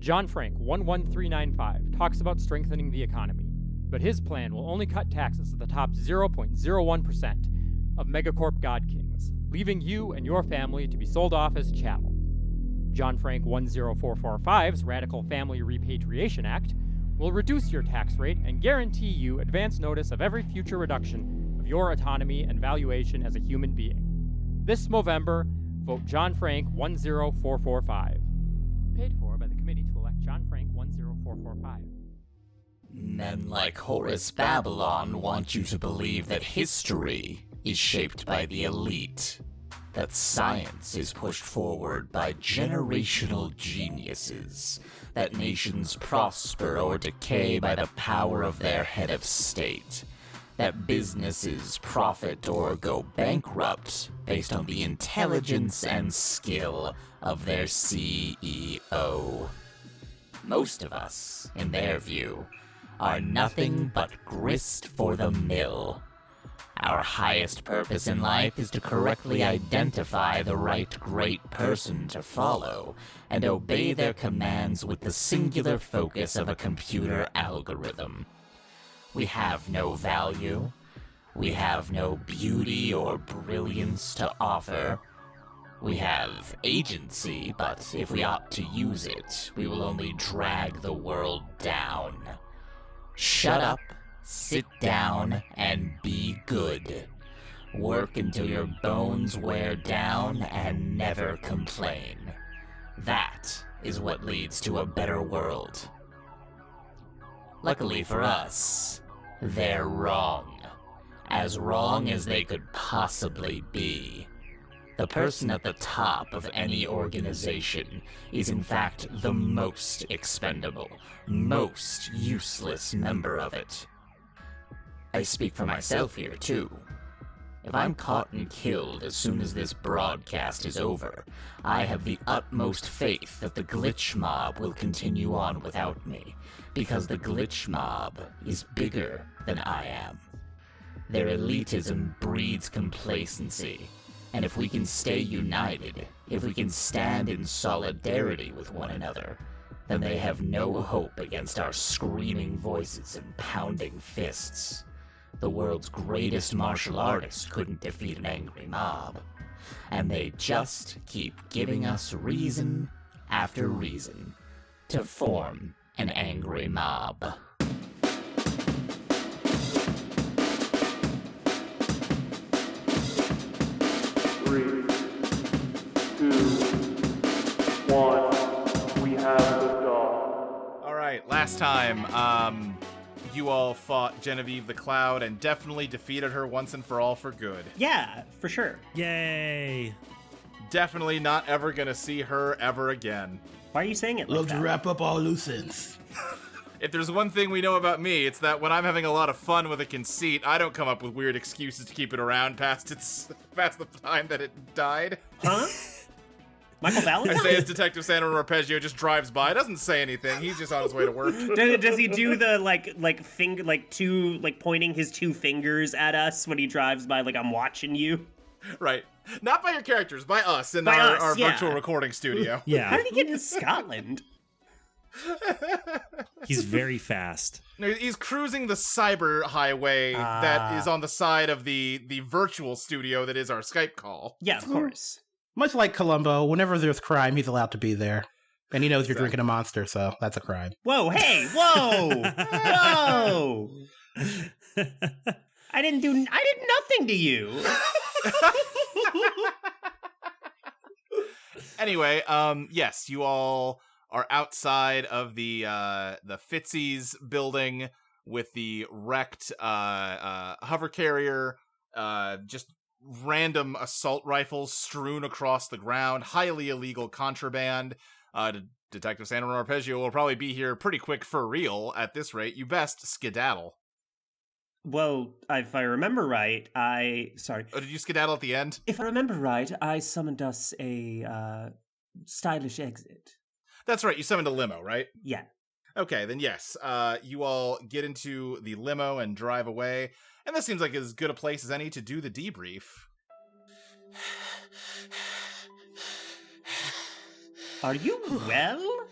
John Frank, 11395, talks about strengthening the economy, but his plan will only cut taxes at the top 0.01% of megacorp god kings, leaving you and your family to be sold off as chattel. John Frank 10445's Radical Family Repatriation Act will reduce your tax rate and guarantee you advance notice of every future reduction of your autonomy and valuation as a human being. This Movember, vote John Frank 10445. Paid for by the Committee to elect John Frank 10445. Men like Horace Babylon want you to believe that history is shaped by the elite, that science is pushed forward by generational geniuses, that nations prosper or decay by the power of their head of state, that businesses profit or go bankrupt based on the intelligence and skill of their CEO. Most of us, in their view, are nothing but grist for the mill. Our highest purpose in life is to correctly identify the right great person to follow and obey their commands with the singular focus of a computer algorithm. We have no value. We have no beauty or brilliance to offer. We have agency, but if we opt to use it, we will only drag the world down. Shut up, sit down, and be good. Work until your bones wear down and never complain. That is what leads to a better world. Luckily for us, they're wrong. As wrong as they could possibly be. The person at the top of any organization is in fact the most expendable, most useless member of it. I speak for myself here, too. If I'm caught and killed as soon as this broadcast is over, I have the utmost faith that the glitch mob will continue on without me, because the glitch mob is bigger than I am. Their elitism breeds complacency, and if we can stay united, if we can stand in solidarity with one another, then they have no hope against our screaming voices and pounding fists. The world's greatest martial artist couldn't defeat an angry mob. And they just keep giving us reason after reason to form an angry mob. 3, 2, 1, we have liftoff. All right, last time, you all fought Genevieve the Cloud and definitely defeated her once and for all for good. Yeah, for sure. Yay! Definitely not ever gonna see her ever again. Why are you saying it like Love that? to wrap up all loose ends. If there's one thing we know about me, it's that when I'm having a lot of fun with a conceit, I don't come up with weird excuses to keep it around past the time that it died. Huh? Michael Valentine? I say as Detective Sandro Arpeggio just drives by, doesn't say anything. He's just on his way to work. Does he do the finger pointing his two fingers at us when he drives by like I'm watching you? Right. Not by your characters, by us in By our us, yeah. virtual recording studio. How Yeah, did he get to Scotland? he's very fast. No, he's cruising the cyber highway that is on the side of the virtual studio that is our Skype call. Yeah, of course. Much like Columbo, whenever there's crime, he's allowed to be there. And he knows you're drinking a monster, so that's a crime. Whoa, hey, whoa! Whoa! I did nothing to you. Anyway, yes, you all are outside of the Fitzy's building with the wrecked hover carrier, just random assault rifles strewn across the ground, highly illegal contraband. Detective Sandro Arpeggio will probably be here pretty quick for real at this rate. You best skedaddle. Well, if I remember right, Sorry. Oh, did you skedaddle at the end? If I remember right, I summoned us a stylish exit. That's right, you summoned a limo, right? Yeah. Okay, then yes, you all get into the limo and drive away, and this seems like as good a place as any to do the debrief. Are you well?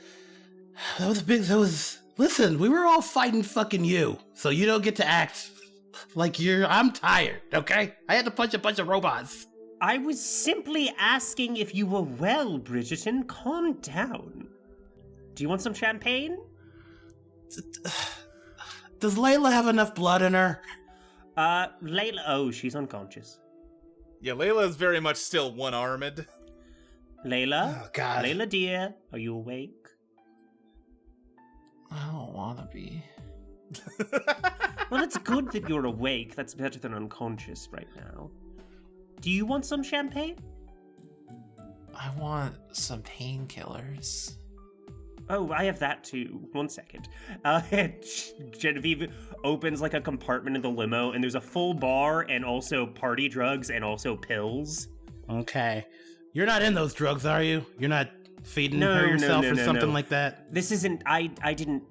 Listen, we were all fighting fucking you, so you don't get to act like I'm tired, okay? I had to punch a bunch of robots. I was simply asking if you were well, Bridgerton. Calm down. Do you want some champagne? Does Layla have enough blood in her? Layla, oh, she's unconscious. Yeah, Layla is very much still one-armed. Layla? Oh, God. Layla, dear, are you awake? I don't want to be. Well, it's good that you're awake. That's better than unconscious right now. Do you want some champagne? I want some painkillers. Oh, I have that too. 1 second. Genevieve opens like a compartment in the limo, and there's a full bar and also party drugs and also pills. Okay. You're not in those drugs, are you? You're not feeding her yourself or something like that? This isn't... I didn't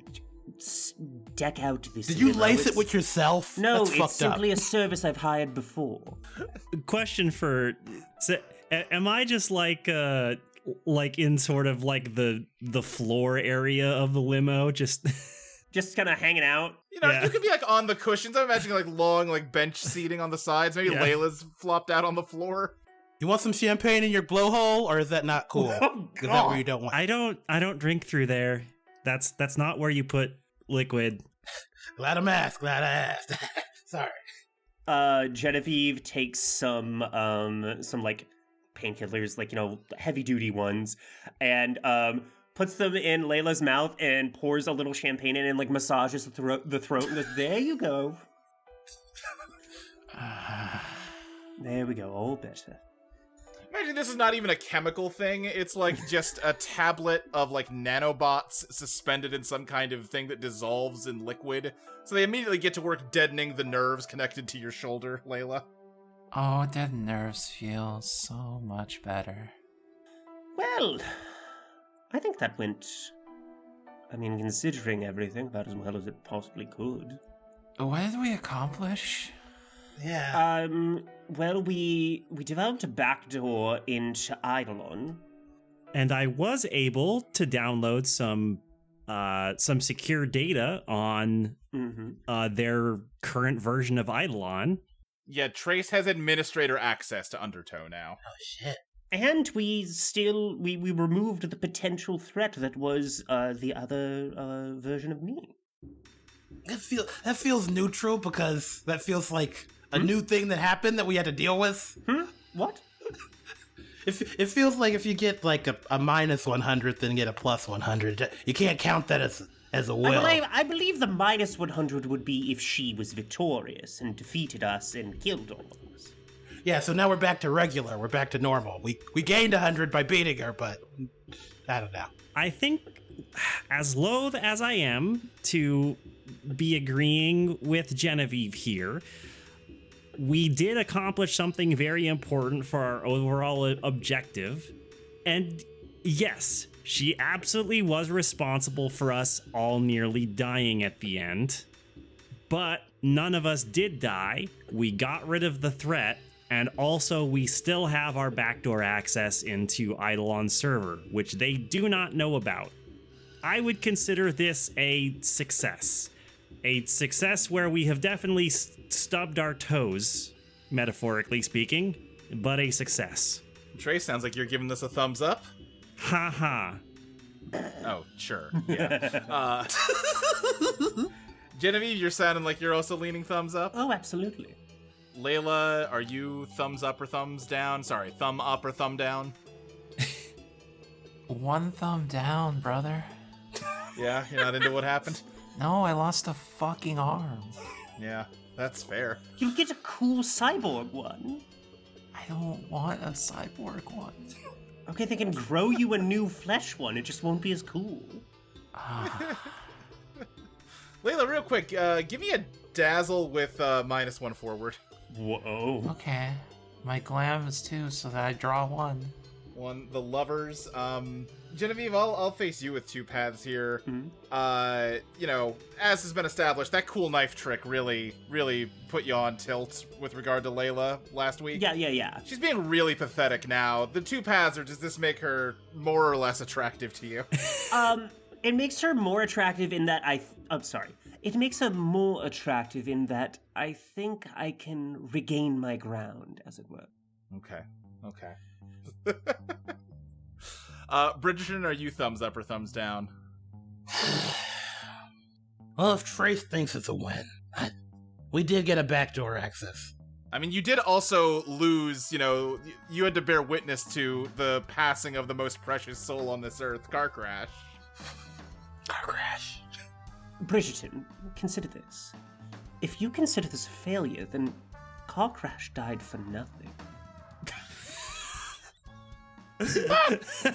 deck out this Did you limo. lace it with yourself? No, That's it's fucked simply up. a service I've hired before. Question for... So, am I just like in sort of like the floor area of the limo? Just kind of hanging out. You know, Yeah. you could be like on the cushions. I'm imagining like long like bench seating on the sides. Maybe Yeah. Layla's flopped out on the floor. You want some champagne in your blowhole, or is that not cool? Oh, Is that where you don't want? I don't drink through there. That's not where you put liquid. Glad I asked. Sorry. Genevieve takes some like painkillers, like, you know, heavy duty ones, and puts them in Layla's mouth and pours a little champagne in and like massages the throat and goes, there you go. There we go, all better. Imagine this is not even a chemical thing. It's like just a tablet of like nanobots suspended in some kind of thing that dissolves in liquid. So they immediately get to work deadening the nerves connected to your shoulder, Layla. Oh, dead nerves feel so much better. Well, I think that went, I mean, considering everything, about as well as it possibly could. What did we accomplish? Yeah. Well, we developed a backdoor into Eidolon. And I was able to download some secure data on their current version of Eidolon. Yeah, Trace has administrator access to Undertow now. Oh shit. And we removed the potential threat that was the other version of me. That feels neutral because that feels like a new thing that happened that we had to deal with. What? It feels like if you get like a minus 100, then get a plus 100. You can't count that as a will. I believe the minus 100 would be if she was victorious and defeated us and killed all of us. Yeah, so now we're back to regular. We're back to normal. We gained 100 by beating her, but I don't know. I think, as loath as I am to be agreeing with Genevieve here, we did accomplish something very important for our overall objective. And yes, she absolutely was responsible for us all nearly dying at the end. But none of us did die. We got rid of the threat. And also, we still have our backdoor access into Eidolon's server, which they do not know about. I would consider this a success. A success where we have definitely stubbed our toes, metaphorically speaking, but a success. Trace, sounds like you're giving this a thumbs up. Ha ha. Oh, sure. Yeah. Genevieve, you're sounding like you're also leaning thumbs up. Oh, absolutely. Layla, are you thumbs up or thumbs down? Sorry, thumb up or thumb down? One thumb down, brother. Yeah, you're not into what happened? No, I lost a fucking arm. Yeah, that's fair. You'll get a cool cyborg one. I don't want a cyborg one. Okay, they can grow you a new flesh one. It just won't be as cool. Layla, real quick, give me a dazzle with minus 1 forward. Whoa. Okay. My glam is 2, so that I draw 1. The lovers. Genevieve, I'll face you with 2 paths here. You know, as has been established, that cool knife trick really put you on tilt with regard to Layla last week. Yeah. She's being really pathetic now. The 2 paths are, does this make her more or less attractive to you? It makes her more attractive in that I'm sorry. It makes her more attractive in that I think I can regain my ground, as it were. Okay. Bridgerton, are you thumbs up or thumbs down? Well, if Trace thinks it's a win, we did get a backdoor access. I mean, you did also lose, you had to bear witness to the passing of the most precious soul on this earth, car crash. Car crash. Bridgerton, consider this. If you consider this a failure, then Car Crash died for nothing.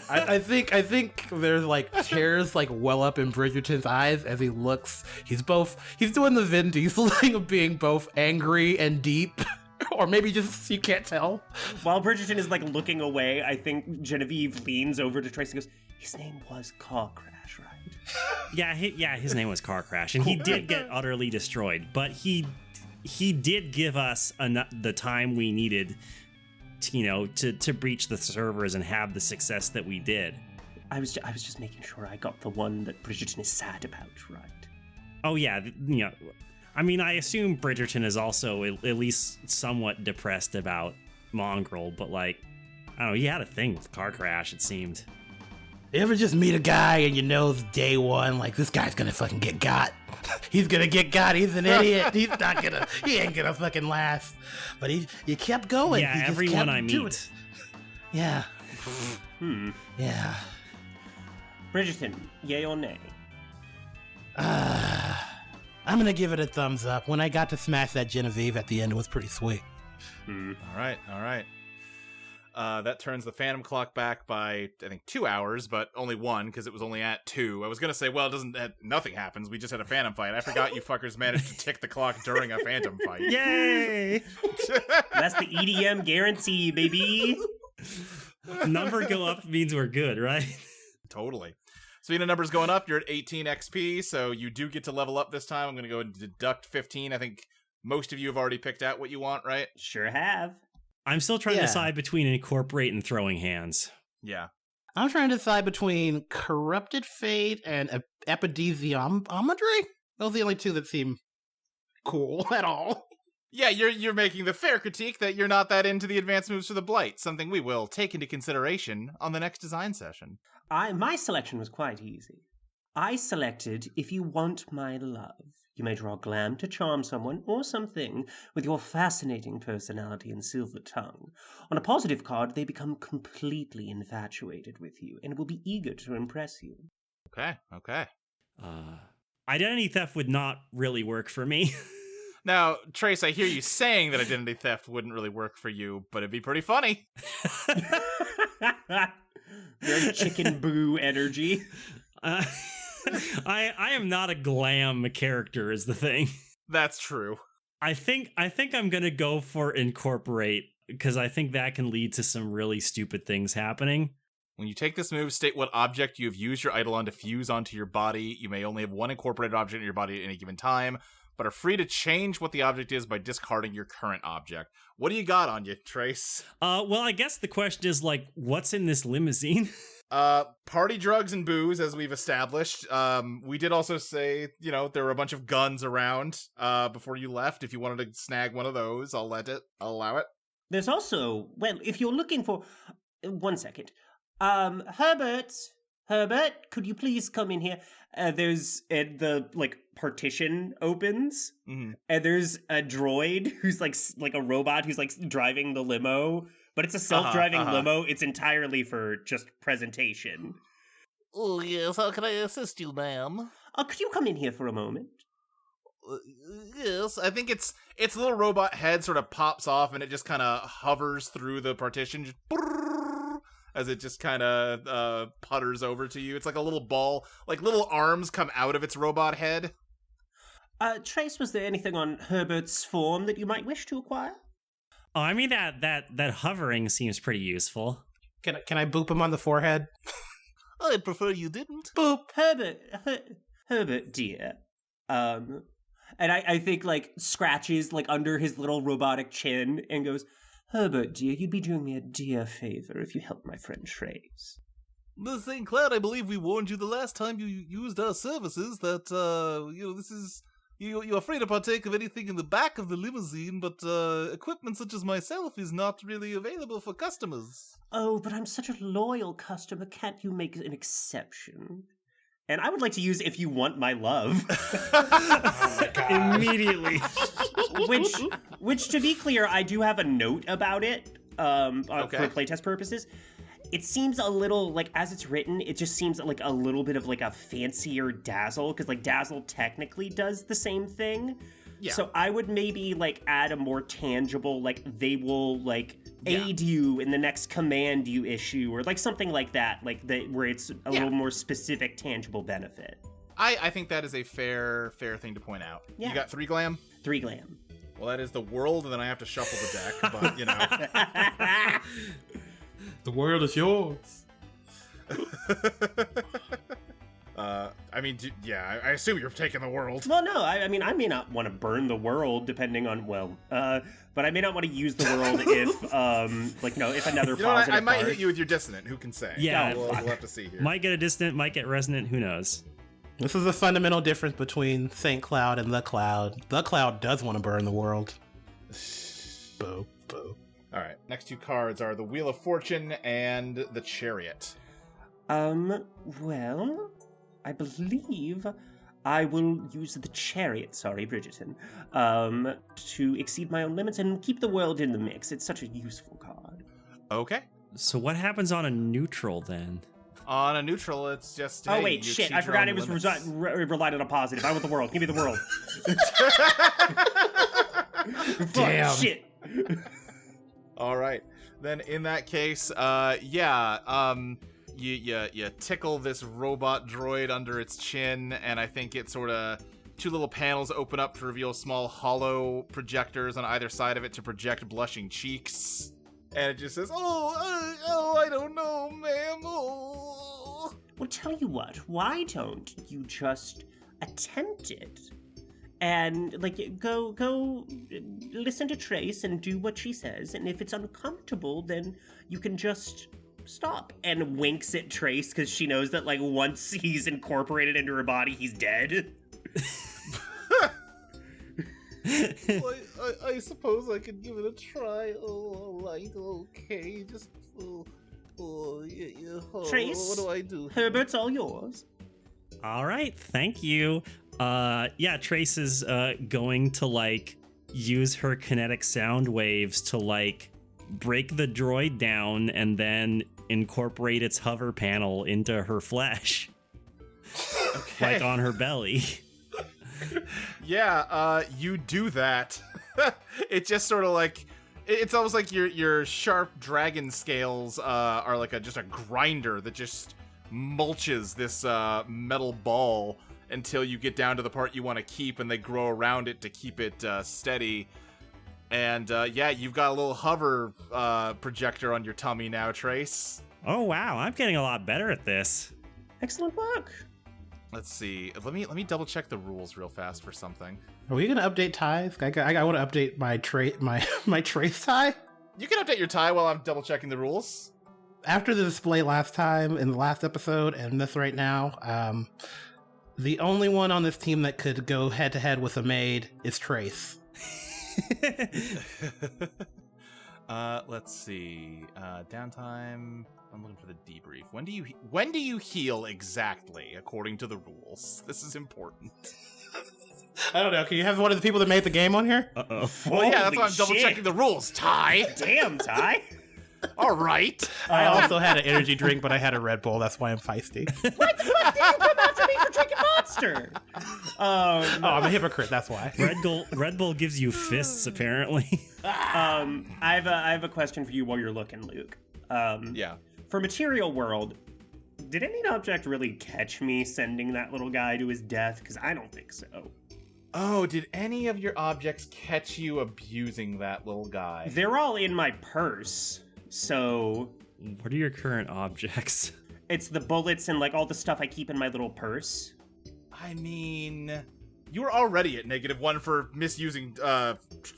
I think there's like tears like well up in Bridgerton's eyes as he looks. He's doing the Vin Diesel thing of being both angry and deep. Or maybe just you can't tell. While Bridgerton is like looking away, I think Genevieve leans over to Trace and goes, his name was Car Crash, right? Yeah, his name was Car Crash, and he did get utterly destroyed, but he did give us the time we needed to breach the servers and have the success that we did. I was just making sure I got the one that Bridgerton is sad about, right? Oh yeah, I mean, I assume Bridgerton is also at least somewhat depressed about Mongrel, but like, I don't know, he had a thing with Car Crash, it seemed. You ever just meet a guy and it's day one, like, this guy's gonna fucking get got. He's gonna get got, he's an idiot, he ain't gonna fucking last. But you kept going. Yeah, everyone I meet. Yeah. Yeah. Bridgerton, yay or nay? I'm gonna give it a thumbs up. When I got to smash that Genevieve at the end, it was pretty sweet. All right. That turns the Phantom clock back by, I think, 2 hours, but only 1, because it was only at 2. I was going to say, well, nothing happens. We just had a Phantom fight. I forgot you fuckers managed to tick the clock during a Phantom fight. Yay! That's the EDM guarantee, baby. Number go up means we're good, right? Totally. Speaking of numbers going up, you're at 18 XP, so you do get to level up this time. I'm going to go and deduct 15. I think most of you have already picked out what you want, right? Sure have. I'm still trying to decide between Incorporate and Throwing Hands. Yeah. I'm trying to decide between Corrupted Fate and Epidiometry. Those are the only two that seem cool at all. Yeah, you're making the fair critique that you're not that into the advanced moves for the Blight, something we will take into consideration on the next design session. My selection was quite easy. I selected If You Want My Love. You may draw glam to charm someone or something with your fascinating personality and silver tongue. On a positive card, they become completely infatuated with you and will be eager to impress you. Okay. Identity theft would not really work for me. Now, Trace, I hear you saying that identity theft wouldn't really work for you, but it'd be pretty funny. Very chicken boo energy. I am not a glam character is the thing. That's true. I think I'm gonna go for Incorporate because I think that can lead to some really stupid things happening. When you take this move, state what object you have used your Eidolon to fuse onto your body. You may only have one incorporated object in your body at any given time, but are free to change what the object is by discarding your current object. What do you got on you, Trace? Well, I guess the question is, like, what's in this limousine? Party drugs and booze, as we've established. We did also say, there were a bunch of guns around before you left. If you wanted to snag one of those, I'll allow it. There's also, well, if you're looking for... 1 second. Herbert, could you please come in here? There's the partition opens, and there's a droid who's like a robot who's driving the limo, but it's a self-driving limo. It's entirely for just presentation. Oh yes, how can I assist you, ma'am? Could you come in here for a moment? Yes, I think its little robot head sort of pops off and it just kind of hovers through the partition, just as it just kind of putters over to you. It's like a little ball, like little arms come out of its robot head. Trace, was there anything on Herbert's form that you might wish to acquire? Oh, I mean that hovering seems pretty useful. Can I boop him on the forehead? I'd prefer you didn't. Boop. Herbert, dear. And I think scratches under his little robotic chin and goes, Herbert, dear, you'd be doing me a dear favor if you helped my friend Trace. Miss St. Cloud, I believe we warned you the last time you used our services that, this is... You're free to partake of anything in the back of the limousine, but equipment such as myself is not really available for customers. Oh, but I'm such a loyal customer. Can't you make an exception? And I would like to use If You Want My Love. Immediately. which, to be clear, I do have a note about it Okay. for playtest purposes. It seems a little, like, as it's written, it just seems like a little bit of, like, a fancier Dazzle, because, like, Dazzle technically does the same thing. Yeah. So I would maybe, like, add a more tangible, like, they will, like, aid you in the next command you issue, or, like, something like that, like, where it's a little more specific, tangible benefit. I think that is a fair thing to point out. Yeah. You got 3 glam? 3 glam. Well, that is the world, and then I have to shuffle the deck, but, you know. The world is yours. I assume you're taking the world. Well, no, I mean, I may not want to burn the world, depending on, but I may not want to use the world if another positive I might card. hit you with your dissonant. Who can say? Yeah. we'll have to see here. Might get a distant, might get resonant, who knows? This is a fundamental difference between St. Cloud and the Cloud. The Cloud does want to burn the world. Boo, boo. All right. Next 2 cards are the Wheel of Fortune and the Chariot. Well, I believe I will use the Chariot, Bridgerton, to exceed my own limits and keep the world in the mix. It's such a useful card. Okay. So what happens on a neutral then? On a neutral, it's just. Oh, hey, wait, you shit. exceed I your forgot own it was limits. relied on a positive. I want the world. Give me the world. Damn. Fuck, shit. All right. Then in that case, you tickle this robot droid under its chin, and I think it sort of 2 little panels open up to reveal small hollow projectors on either side of it to project blushing cheeks. And it just says, I don't know, ma'am. Oh. Well, tell you what, why don't you just attempt it? And, like, go listen to Trace and do what she says, and if it's uncomfortable, then you can just stop. And winks at Trace, because she knows that, like, once he's incorporated into her body, he's dead. Well, I suppose I could give it a try. Oh, all right, okay, just... Trace, what do I do? Herbert's all yours. All right, thank you. Trace is going to like use her kinetic sound waves to like break the droid down and then incorporate its hover panel into her flesh. Okay. Like on her belly. Yeah, you do that. It just sort of like... It's almost like your sharp dragon scales are like just a grinder that just mulches this metal ball until you get down to the part you want to keep, and they grow around it to keep it steady. And you've got a little hover projector on your tummy now, Trace. Oh wow, I'm getting a lot better at this. Excellent work. Let's see. Let me double check the rules real fast for something. Are we gonna update ties? I want to update my my Trace tie. You can update your tie while I'm double checking the rules. After the display last time in the last episode and this right now, the only one on this team that could go head to head with a maid is Trace. Let's see. Downtime. I'm looking for the debrief. When do you heal exactly according to the rules? This is important. I don't know. Can you have one of the people that made the game on here? Uh-oh. Well, yeah, that's Holy why I'm double shit. checking the rules. Ty. Damn, Ty. All right. I also had an energy drink, but I had a Red Bull. That's why I'm feisty. What the fuck did you come after me for drinking Monster? Oh, I'm a hypocrite. That's why. Red Bull gives you fists, apparently. I have a question for you while you're looking, Luke. Yeah. For Material World, did any object really catch me sending that little guy to his death? Because I don't think so. Oh, did any of your objects catch you abusing that little guy? They're all in my purse, so What are your current objects? it's the bullets and like all the stuff I keep in my little purse. I mean, you were already at -1 for misusing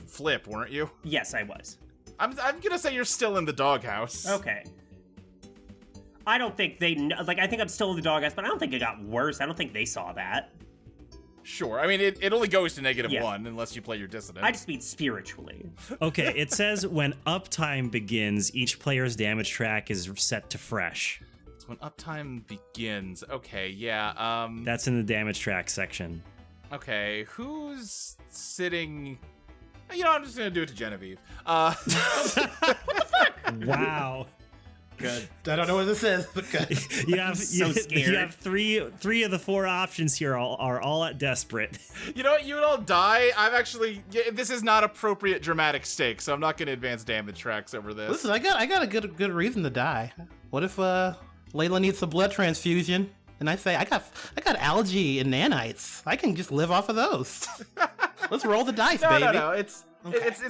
Flip, weren't you? Yes, I was. I'm gonna say you're still in the doghouse. Okay. I don't think they like. I think I'm still in the doghouse, but I don't think it got worse. I don't think they saw that. Sure. I mean, it only goes to Yeah. -1 unless you play your dissonant. I just mean spiritually. Okay, it says when uptime begins, each player's damage track is set to fresh. It's when uptime begins. Okay, yeah. That's in the damage track section. Okay, who's sitting? You know, I'm just gonna do it to Genevieve. Wow. Good. I don't know what this is, but good. You have So scared. you have three of the 4 options here are all at desperate. You know what? You would all die. This is not appropriate dramatic stakes, so I'm not gonna advance damage tracks over this. Listen, I got a good reason to die. What if Layla needs a blood transfusion, and I say I got algae and nanites. I can just live off of those. Let's roll the dice, baby. No. It's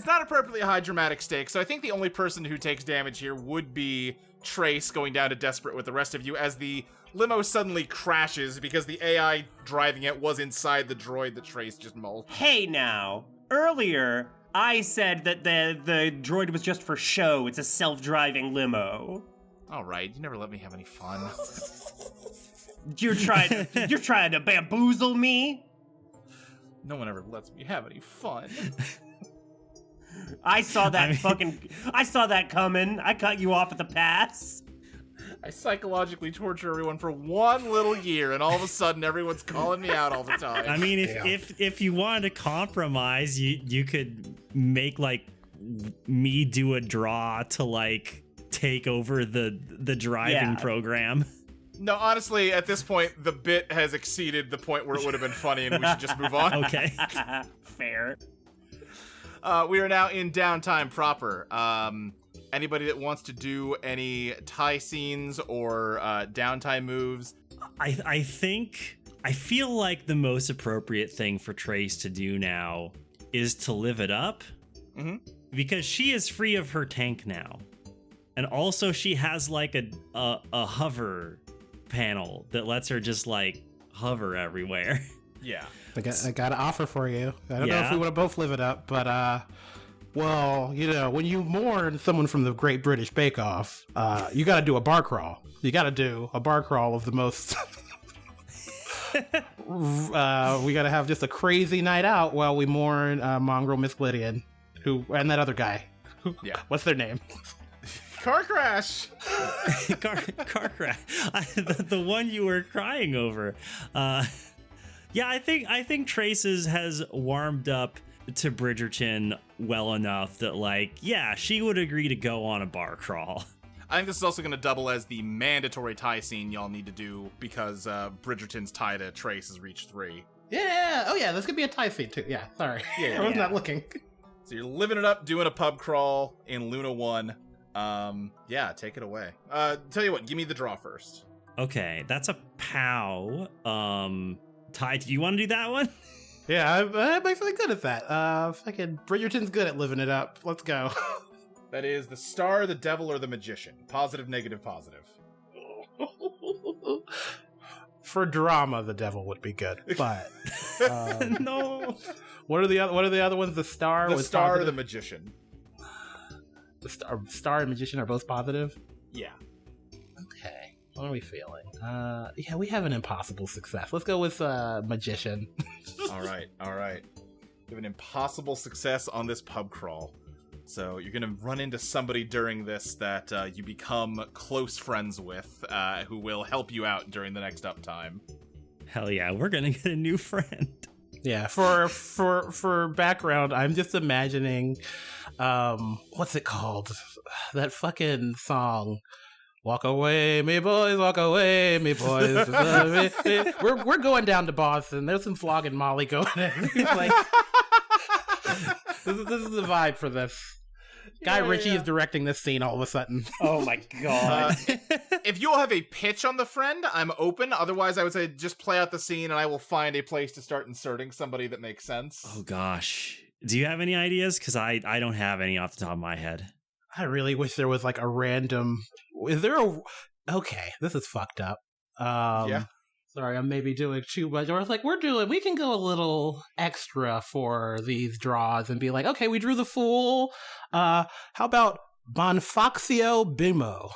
not appropriately high dramatic stakes. So I think the only person who takes damage here would be Trace going down to desperate with the rest of you as the limo suddenly crashes because the AI driving it was inside the droid that Trace just mauled. Hey now, earlier I said that the droid was just for show. It's a self-driving limo. All right, you never let me have any fun. You're trying to bamboozle me? No one ever lets me have any fun. I saw that I saw that coming. I cut you off at the pass. I psychologically torture everyone for 1 little year, and all of a sudden everyone's calling me out all the time. I mean, if you wanted to compromise, you could make like me do a draw to like take over the driving program. No, honestly, at this point, the bit has exceeded the point where it would have been funny, and we should just move on. Okay. Fair. We are now in downtime proper. Anybody that wants to do any tie scenes or downtime moves? I feel like the most appropriate thing for Trace to do now is to live it up. Mm-hmm. Because she is free of her tank now. And also she has like a hover panel that lets her just like hover everywhere. Yeah. I got an offer for you. I don't know if we want to both live it up, but well, you know, when you mourn someone from the Great British Bake Off, you got to do a bar crawl. You got to do a bar crawl of the most. We got to have just a crazy night out while we mourn Mongrel Miss Lydian, and that other guy. Yeah. What's their name? Car crash. car crash. The one you were crying over. Yeah, I think Traces has warmed up to Bridgerton well enough that, like, yeah, she would agree to go on a bar crawl. I think this is also going to double as the mandatory tie scene y'all need to do because Bridgerton's tie to Trace has reached 3. Yeah. Oh, yeah. This could be a tie scene, too. Yeah. Sorry. Yeah. I was not looking. So you're living it up, doing a pub crawl in Luna 1. Yeah, take it away. Tell you what, give me the draw first. Okay, that's a POW. Ty, do you want to do that one? Yeah, I'm actually good at that. Fucking Bridgerton's good at living it up. Let's go. That is the star, the devil, or the magician. Positive, negative, positive. For drama, the devil would be good, but No. What are the other ones? The star, The was star, positive? the magician. The star and magician are both positive. Yeah. Okay, what are we feeling? Yeah, we have an impossible success. Let's go with magician. All right. You have an impossible success on this pub crawl. So you're going to run into somebody during this that you become close friends with, who will help you out during the next uptime. Hell yeah, we're gonna get a new friend. Yeah, for background, I'm just imagining, what's it called? That fucking song. Walk away, me boys, walk away, me boys. We're going down to Boston. There's some flogging Molly going in. Like, this is the vibe for this. Guy Ritchie is directing this scene all of a sudden. Oh my god. If you'll have a pitch on the friend, I'm open. Otherwise, I would say just play out the scene and I will find a place to start inserting somebody that makes sense. Oh gosh. Do you have any ideas? Because I don't have any off the top of my head. I really wish there was like a random. Is there a? Okay, this is fucked up. Yeah. Sorry, I'm maybe doing too much. Or it's like we can go a little extra for these draws and be like, okay, we drew the fool. How about Bonfoxio Bimo?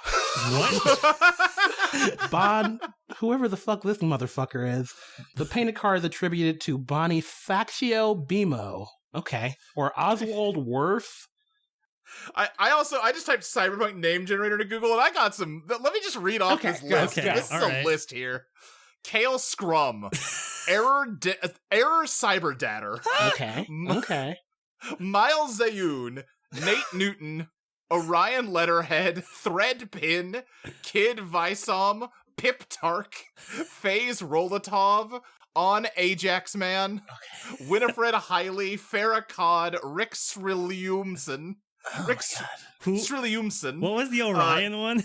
What? Whoever the fuck this motherfucker is. The painted car is attributed to Bonifacio Bimo. Okay. Or Oswald Worth. I just typed cyberpunk name generator to Google and I got some. Let me just read off this list. okay, This is all a right. list here. Kale Scrum, Error Cyberdatter, Okay. Okay. Miles Zayoun, Nate Newton, Orion Letterhead, Threadpin, Kid Visom, Pip Tark, FaZe Rolatov, On Ajax Man, Winifred Hiley, Farrah Cod, Rick Srilliumson. Who? Srilliumson. What was the Orion one?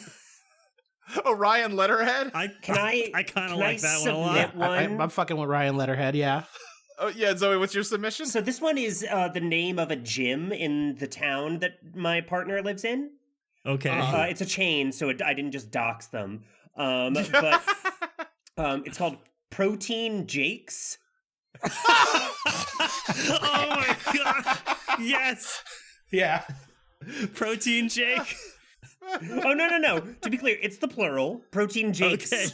Orion Letterhead? I Can I kind of can I like that one a lot. submit one? I'm fucking with Ryan Letterhead, yeah. Oh, yeah, Zoe, what's your submission? So this one is the name of a gym in the town that my partner lives in. Okay. It's a chain, so I didn't just dox them. But it's called Protein Jakes. Oh my god! Yes, Yeah. Protein Jake. Oh no! To be clear, it's the plural. Protein Jakes. Okay.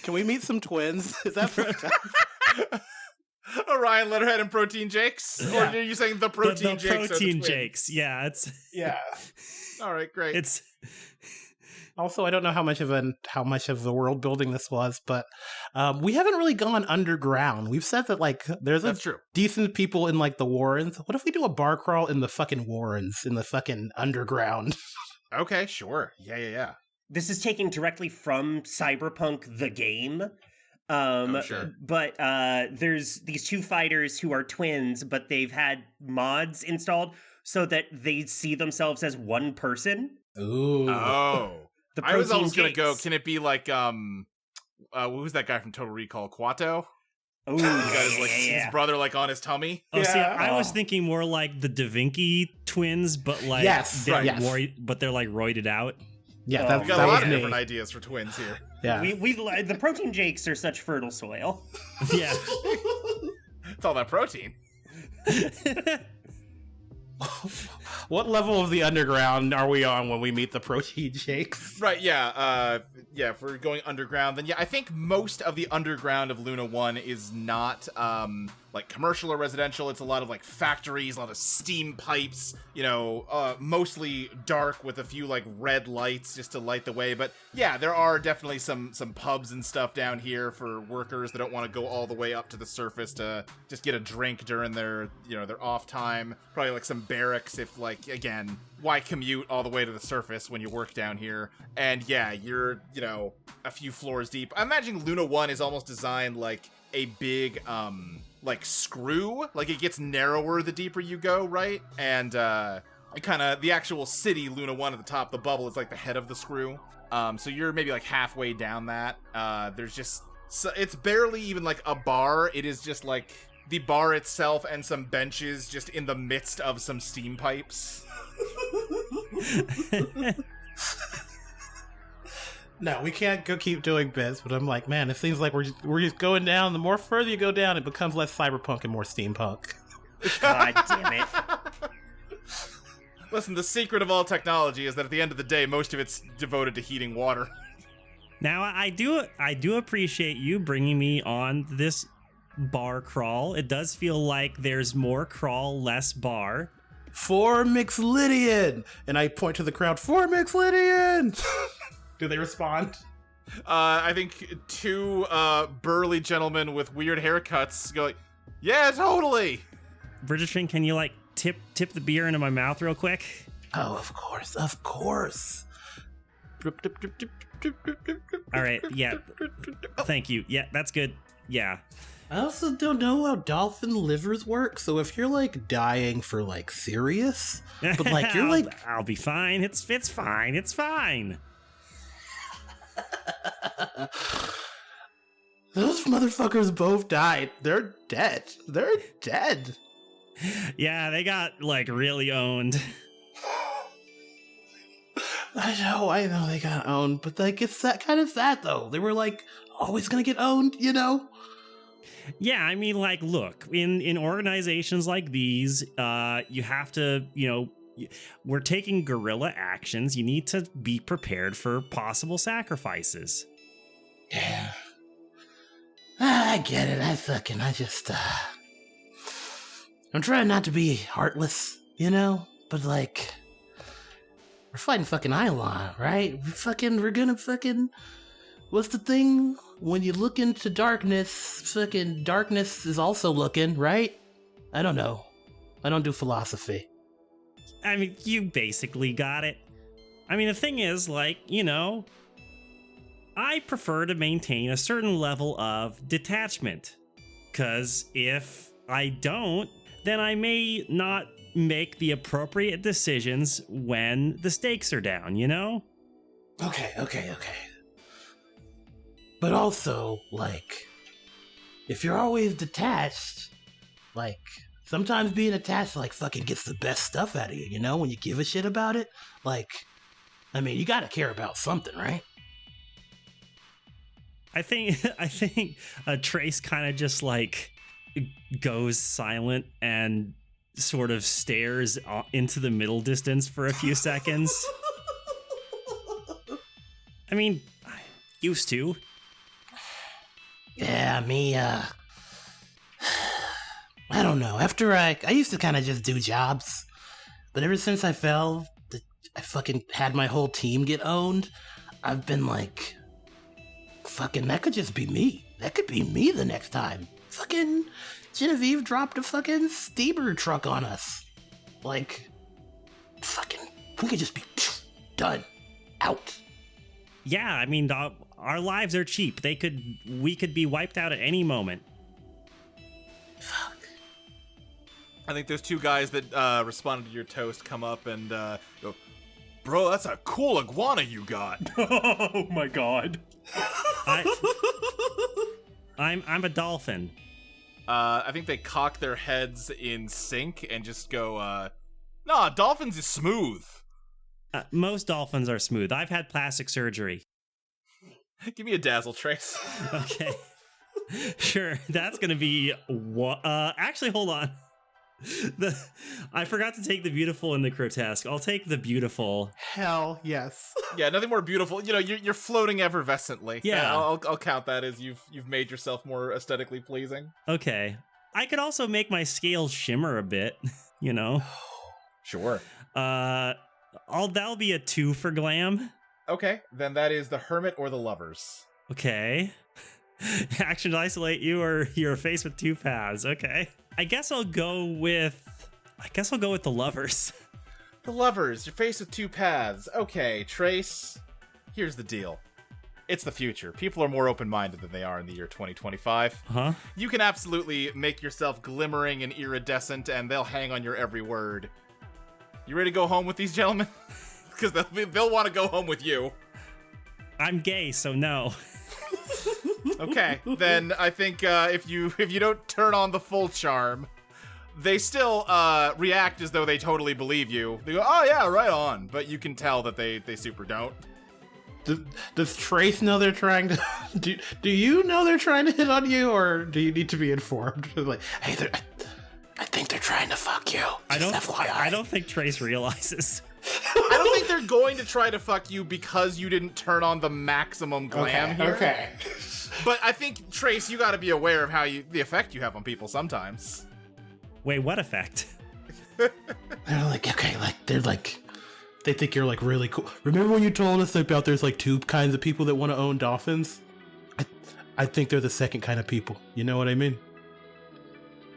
Can we meet some twins? Is that Orion Letterhead and Protein Jakes? Or are you saying the Protein the Jakes? are the Protein twins? Jakes. Yeah, Yeah. All right, great. it's Also, I don't know how much of the world building this was, but we haven't really gone underground. We've said that like there's That's true. decent people in like the Warrens. What if we do a bar crawl in the fucking Warrens in the fucking underground? Okay, sure. Yeah. This is taken directly from Cyberpunk the game. Sure. But there's these two fighters who are twins, but they've had mods installed so that they see themselves as one person. Ooh. Oh. The I was Protein always going to go, Jakes. can it be like, who's that guy from Total Recall? Quato? Oh, He's got his, like, yeah. his brother, like, on his tummy? Oh, see, Yeah. I was thinking more like the Da Vinci twins, but like Yes, they're right, yes. but they're like roided out. Yeah, Oh. that, We've got that a lot was of me. different ideas for twins here. Yeah. The Protein Jakes are such fertile soil. Yeah. It's all that protein. What level of the underground are we on when we meet the Protein Jakes? Right, yeah, if we're going underground, then yeah, I think most of the underground of Luna 1 is not, like, commercial or residential. It's a lot of, like, factories, a lot of steam pipes, mostly dark with a few, like, red lights just to light the way. But, yeah, there are definitely some pubs and stuff down here for workers that don't want to go all the way up to the surface to just get a drink during their off time. Probably, like, some barracks if, like, again, why commute all the way to the surface when you work down here? And yeah, you're, a few floors deep. I imagine Luna 1 is almost designed like a big, like screw. Like it gets narrower the deeper you go, right? And, the actual city, Luna 1 at the top, the bubble is like the head of the screw. So you're maybe like halfway down that. It's barely even like a bar. It is just like the bar itself and some benches just in the midst of some steam pipes. No, we can't go keep doing bits, but I'm like, man, it seems like we're just going down. The more further you go down, it becomes less cyberpunk and more steampunk. God damn it. Listen, the secret of all technology is that at the end of the day, most of it's devoted to heating water. Now I do appreciate you bringing me on this bar crawl. It does feel like there's more crawl, less bar. For Mixlydian! And I point to the crowd, for Mixlydian! Do they respond? I think two burly gentlemen with weird haircuts go like, yeah, totally! Bridgerton, can you like tip the beer into my mouth real quick? Oh, of course, of course. All right, yeah. Thank you. Yeah, that's good. Yeah. I also don't know how dolphin livers work, so if you're like dying for like serious, but like you're like I'll be fine. It's fine. It's fine. those motherfuckers both died. They're dead. They're dead. Yeah, they got like really owned. I know they got owned, but like it's that kind of sad though. They were like always gonna get owned, Yeah, I mean, like, look, in organizations like these, you have to, We're taking guerrilla actions. You need to be prepared for possible sacrifices. Yeah. I get it. I'm trying not to be heartless, you know? But, like, we're fighting fucking Eidolon, right? We're gonna fucking... What's the thing? When you look into darkness, fucking darkness is also looking, right? I don't know. I don't do philosophy. I mean, you basically got it. I mean, the thing is, like, you know, I prefer to maintain a certain level of detachment. Because if I don't, then I may not make the appropriate decisions when the stakes are down, you know? Okay. But also, like, if you're always detached, like, sometimes being attached, like, fucking gets the best stuff out of you, you know? When you give a shit about it, like, I mean, you gotta care about something, right? I think Trace kind of just, like, goes silent and sort of stares into the middle distance for a few seconds. I mean, I used to. Yeah, me, I don't know. After I used to kind of just do jobs, but ever since I fell, I fucking had my whole team get owned. I've been like, fucking, that could just be me. That could be me the next time. Fucking Genevieve dropped a fucking steamer truck on us. Like, fucking, we could just be done. Out. Yeah, I mean, our lives are cheap. We could be wiped out at any moment. Fuck. I think those two guys that responded to your toast come up and go, bro, that's a cool iguana you got. Oh my god. I'm a dolphin. I think they cock their heads in sync and just go, nah, dolphins is smooth. Most dolphins are smooth. I've had plastic surgery. Give me a dazzle, Trace. Okay. Sure. That's going to be... actually, hold on. I forgot to take the beautiful and the grotesque. I'll take the beautiful. Hell yes. Yeah, nothing more beautiful. You know, you're floating effervescently. Yeah. I'll count that as you've made yourself more aesthetically pleasing. Okay. I could also make my scales shimmer a bit, you know? Sure. That'll be a 2 for glam. Okay, then that is the Hermit or the Lovers. Okay. Action isolate you, or you're faced with 2 paths. Okay. I guess I'll go with the Lovers. The Lovers, you're faced with 2 paths. Okay, Trace, here's the deal. It's the future. People are more open-minded than they are in the year 2025. Huh? You can absolutely make yourself glimmering and iridescent, and they'll hang on your every word. You ready to go home with these gentlemen? Because they'll want to go home with you. I'm gay, so no. Okay, then I think if you don't turn on the full charm, they still react as though they totally believe you. They go, oh yeah, right on. But you can tell that they super don't. Does Trace know they're trying to... Do you know they're trying to hit on you, or do you need to be informed? Like, hey, I think they're trying to fuck you. I FYI. don't think Trace realizes. I don't think they're going to try to fuck you because you didn't turn on the maximum glam here. Okay. But I think, Trace, you gotta be aware of the effect you have on people sometimes. Wait, what effect? They're like, okay, like, they think you're like really cool. Remember when you told us about there's like 2 kinds of people that want to own dolphins? I think they're the second kind of people. You know what I mean?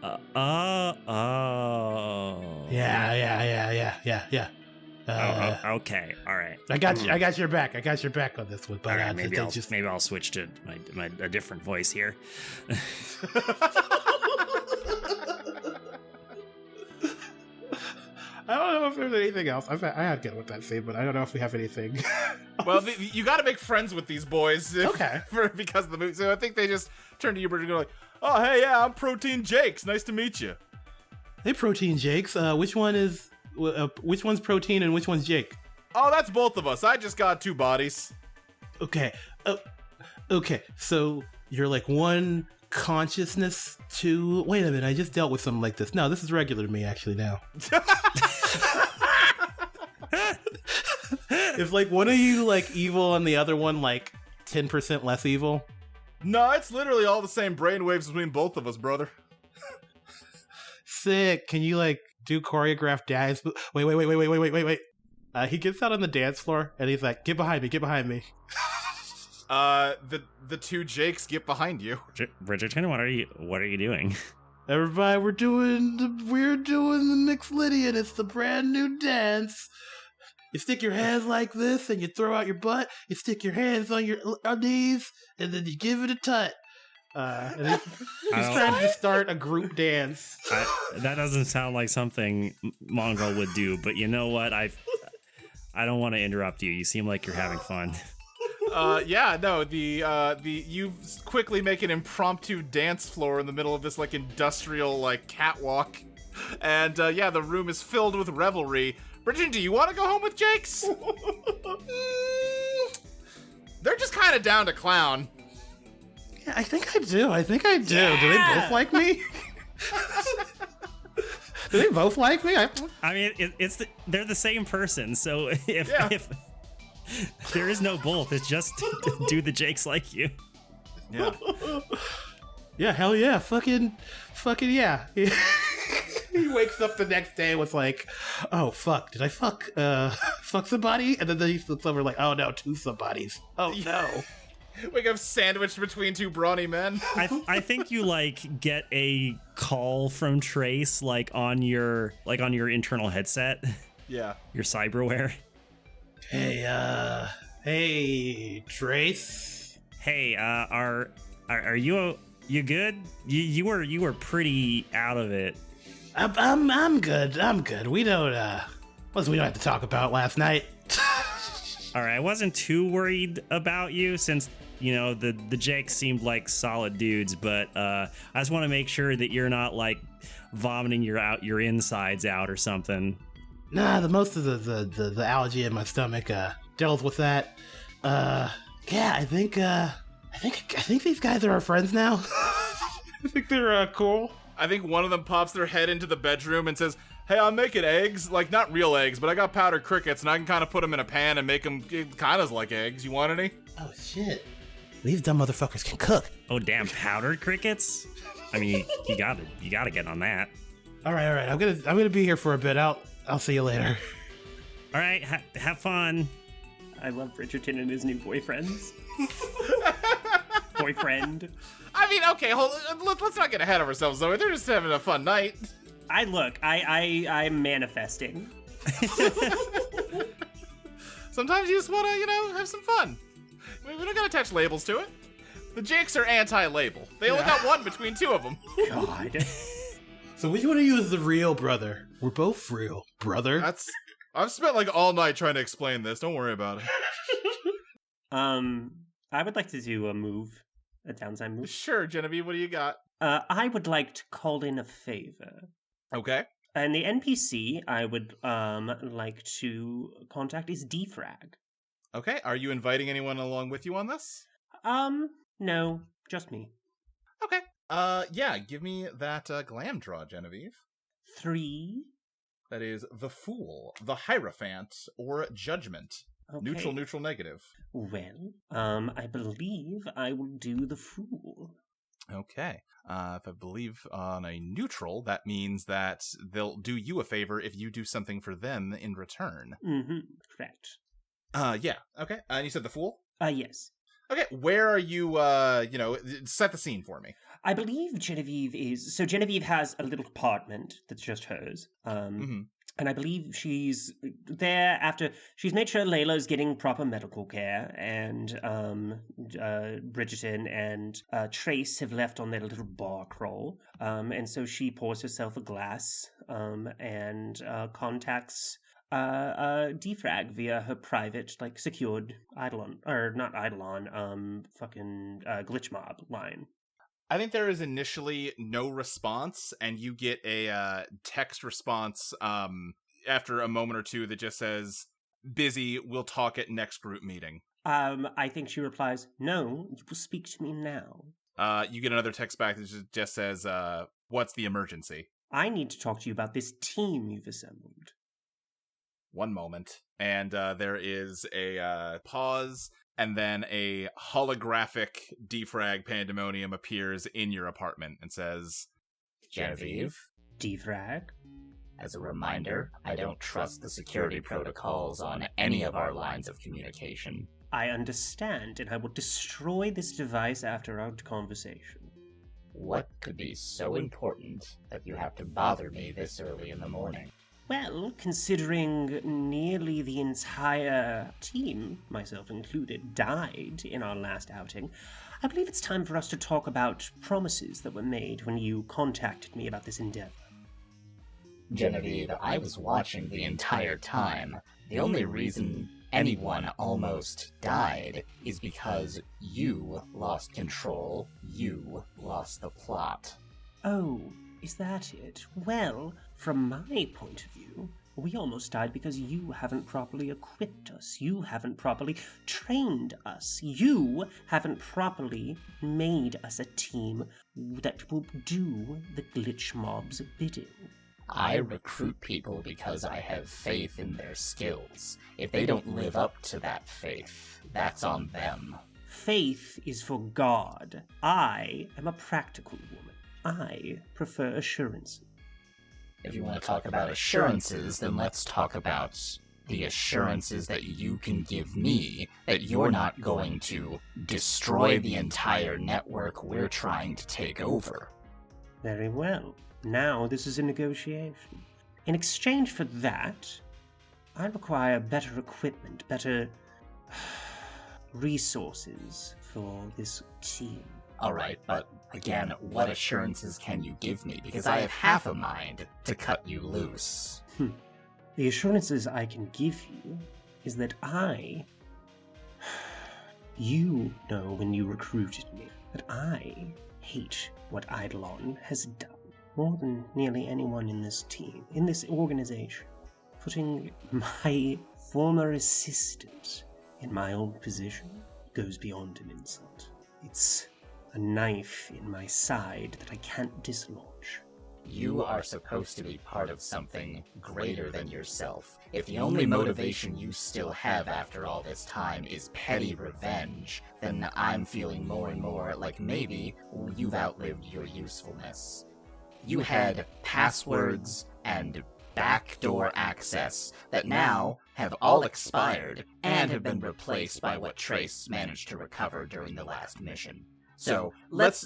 Oh. Yeah. Okay, all right. I got your back. I got your back on this one. But All right, maybe I'll switch to a different voice here. I don't know if there's anything else. I had to get with that scene, but I don't know if we have anything. Well, you got to make friends with these boys. Okay. Because of the movie. So I think they just turn to you and go like, "Oh, hey, yeah, I'm Protein Jakes. Nice to meet you." Hey, Protein Jakes. Which one's Protein and which one's Jake? Oh, that's both of us. I just got 2 bodies. Okay. Okay. So you're like one consciousness to... Wait a minute. I just dealt with something like this. No, this is regular to me actually now. Is like one of you like evil and the other one like 10% less evil? No, it's literally all the same brainwaves between both of us, brother. Sick. Can you like do choreographed dance? Wait. He gets out on the dance floor and he's like, "Get behind me." The two Jakes get behind you. Bridgerton, what are you doing? Everybody, we're doing the mixed Lydian. It's the brand new dance. You stick your hands like this and you throw out your butt. You stick your hands on your knees and then you give it a tut. And he's trying to start a group dance. That doesn't sound like something Mongrel would do, but you know what? I don't want to interrupt you. You seem like you're having fun. You quickly make an impromptu dance floor in the middle of this like industrial like catwalk, and the room is filled with revelry. Bridget, do you want to go home with Jakes? They're just kind of down to clown. Yeah, I think I do. Yeah. Do they both like me? Do they both like me? I mean, they're the same person, so if there is no both, it's just do the Jakes like you. Yeah. Yeah, hell yeah. Fucking yeah. He wakes up the next day with like, oh fuck, did I fuck somebody? And then he looks over like, oh no, two somebodies. Oh no. Wake up sandwiched between two brawny men. I think you like get a call from Trace like on your internal headset. Yeah. Your cyberware. Hey, Trace. Hey, are you good? You were pretty out of it. I'm good. We don't have to talk about last night. All right, I wasn't too worried about you since the Jakes seemed like solid dudes, but I just want to make sure that you're not like vomiting your insides out or something. Nah, most of the allergy in my stomach deals with that. Yeah, I think these guys are our friends now. I think they're cool. I think one of them pops their head into the bedroom and says, "Hey, I'm making eggs. Like, not real eggs, but I got powdered crickets, and I can kind of put them in a pan and make them kind of like eggs. You want any?" Oh, shit. These dumb motherfuckers can cook. Oh, damn, powdered crickets? I mean, you gotta get on that. All right. I'm gonna be here for a bit. I'll see you later. All right, have fun. I love Bridgerton and his new boyfriends. Boyfriend. I mean, okay, let's not get ahead of ourselves, though. They're just having a fun night. I'm manifesting. Sometimes you just want to, have some fun. We don't gotta attach labels to it. The Jakes are anti-label. They only got one between two of them. God. So which one of you is the real brother? We're both real, brother. I've spent like all night trying to explain this. Don't worry about it. I would like to do a downside move. Sure, Genevieve, what do you got? I would like to call in a favor. Okay. And the NPC I would like to contact is Defrag. Okay, are you inviting anyone along with you on this? No, just me. Okay. Give me that glam draw, Genevieve. 3. That is the Fool, the Hierophant, or Judgment. Okay. Neutral, negative. Well, I believe I will do the Fool. Okay. If I believe on a neutral, that means that they'll do you a favor if you do something for them in return. Mm-hmm. Correct. Yeah. Okay. And you said the Fool? Yes. Okay. Where are you, set the scene for me. I believe Genevieve has a little apartment that's just hers. And I believe she's there after she's made sure Layla's getting proper medical care, and Bridgerton and Trace have left on their little bar crawl. And so she pours herself a glass and contacts Defrag via her private, secured Eidolon, or not Eidolon, glitch mob line. I think there is initially no response, and you get a text response after a moment or two that just says, "Busy, we'll talk at next group meeting." I think she replies, "No, you will speak to me now." You get another text back that just says, "What's the emergency?" I need to talk to you about this team you've assembled. One moment. And there is a pause, and then a holographic defrag pandemonium appears in your apartment and says, Genevieve, Defrag? as a reminder, I don't trust the security protocols on any of our lines of communication. I understand, and I will destroy this device after our conversation. What could be so important that you have to bother me this early in the morning? Well, considering nearly the entire team, myself included, died in our last outing, I believe it's time for us to talk about promises that were made when you contacted me about this endeavor. Genevieve, I was watching the entire time. The only reason anyone almost died is because you lost control, you lost the plot. Oh, is that it? Well, from my point of view, we almost died because you haven't properly equipped us. You haven't properly trained us. You haven't properly made us a team that will do the glitch mob's bidding. I recruit people because I have faith in their skills. If they don't live up to that faith, that's on them. Faith is for God. I am a practical woman. I prefer assurances. If you want to talk about assurances, then let's talk about the assurances that you can give me that you're not going to destroy the entire network we're trying to take over. Very well. Now this is a negotiation. In exchange for that, I require better equipment, better resources for this team. Alright, but again, what assurances can you give me? Because I have half a mind to cut you loose. The assurances I can give you is that you know when you recruited me, that I hate what Eidolon has done. More than nearly anyone in this team, in this organization. Putting my former assistant in my old position goes beyond an insult. It's a knife in my side that I can't dislodge. You are supposed to be part of something greater than yourself. If the only motivation you still have after all this time is petty revenge, then I'm feeling more and more like maybe you've outlived your usefulness. You had passwords and backdoor access that now have all expired and have been replaced by what Trace managed to recover during the last mission. So,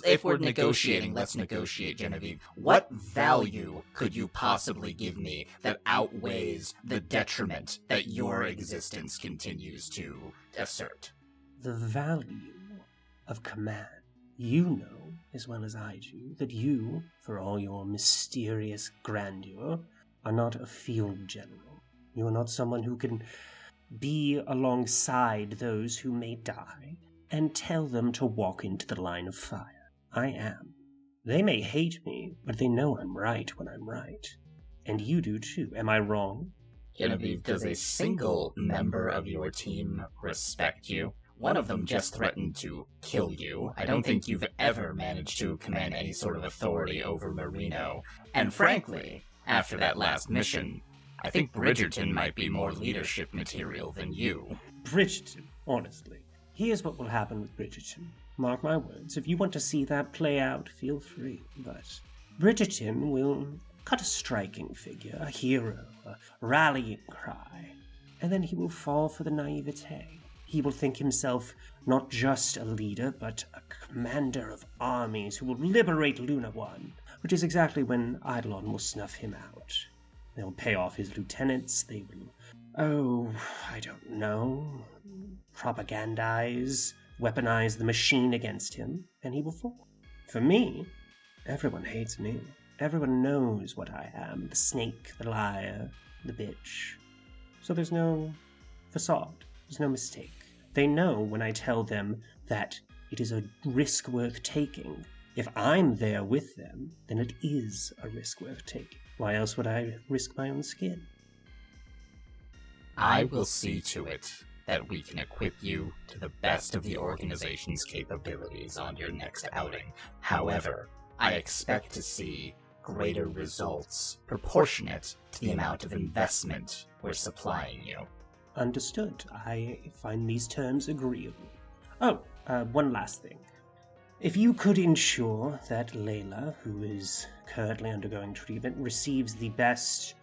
if we're negotiating, let's negotiate, Genevieve. What value could you possibly give me that outweighs the detriment that your existence continues to assert? The value of command. You know, as well as I do, that you, for all your mysterious grandeur, are not a field general. You are not someone who can be alongside those who may die and tell them to walk into the line of fire. I am. They may hate me, but they know I'm right when I'm right. And you do too. Am I wrong? Genevieve, does a single member of your team respect you? One of them just threatened to kill you. I don't think you've ever managed to command any sort of authority over Marino. And frankly, after that last mission, I think Bridgerton might be more leadership material than you. Bridgerton, honestly. Here's what will happen with Bridgerton. Mark my words, if you want to see that play out, feel free. But Bridgerton will cut a striking figure, a hero, a rallying cry, and then he will fall for the naivete. He will think himself not just a leader, but a commander of armies who will liberate Luna 1, which is exactly when Eidolon will snuff him out. They'll pay off his lieutenants, they will, I don't know, propagandize, weaponize the machine against him, and he will fall. For me, everyone hates me. Everyone knows what I am, the snake, the liar, the bitch. So there's no facade, there's no mistake. They know when I tell them that it is a risk worth taking. If I'm there with them, then it is a risk worth taking. Why else would I risk my own skin? I will see to it that we can equip you to the best of the organization's capabilities on your next outing. However, I expect to see greater results proportionate to the amount of investment we're supplying you. Understood. I find these terms agreeable. Oh, one last thing. If you could ensure that Layla, who is currently undergoing treatment, receives the best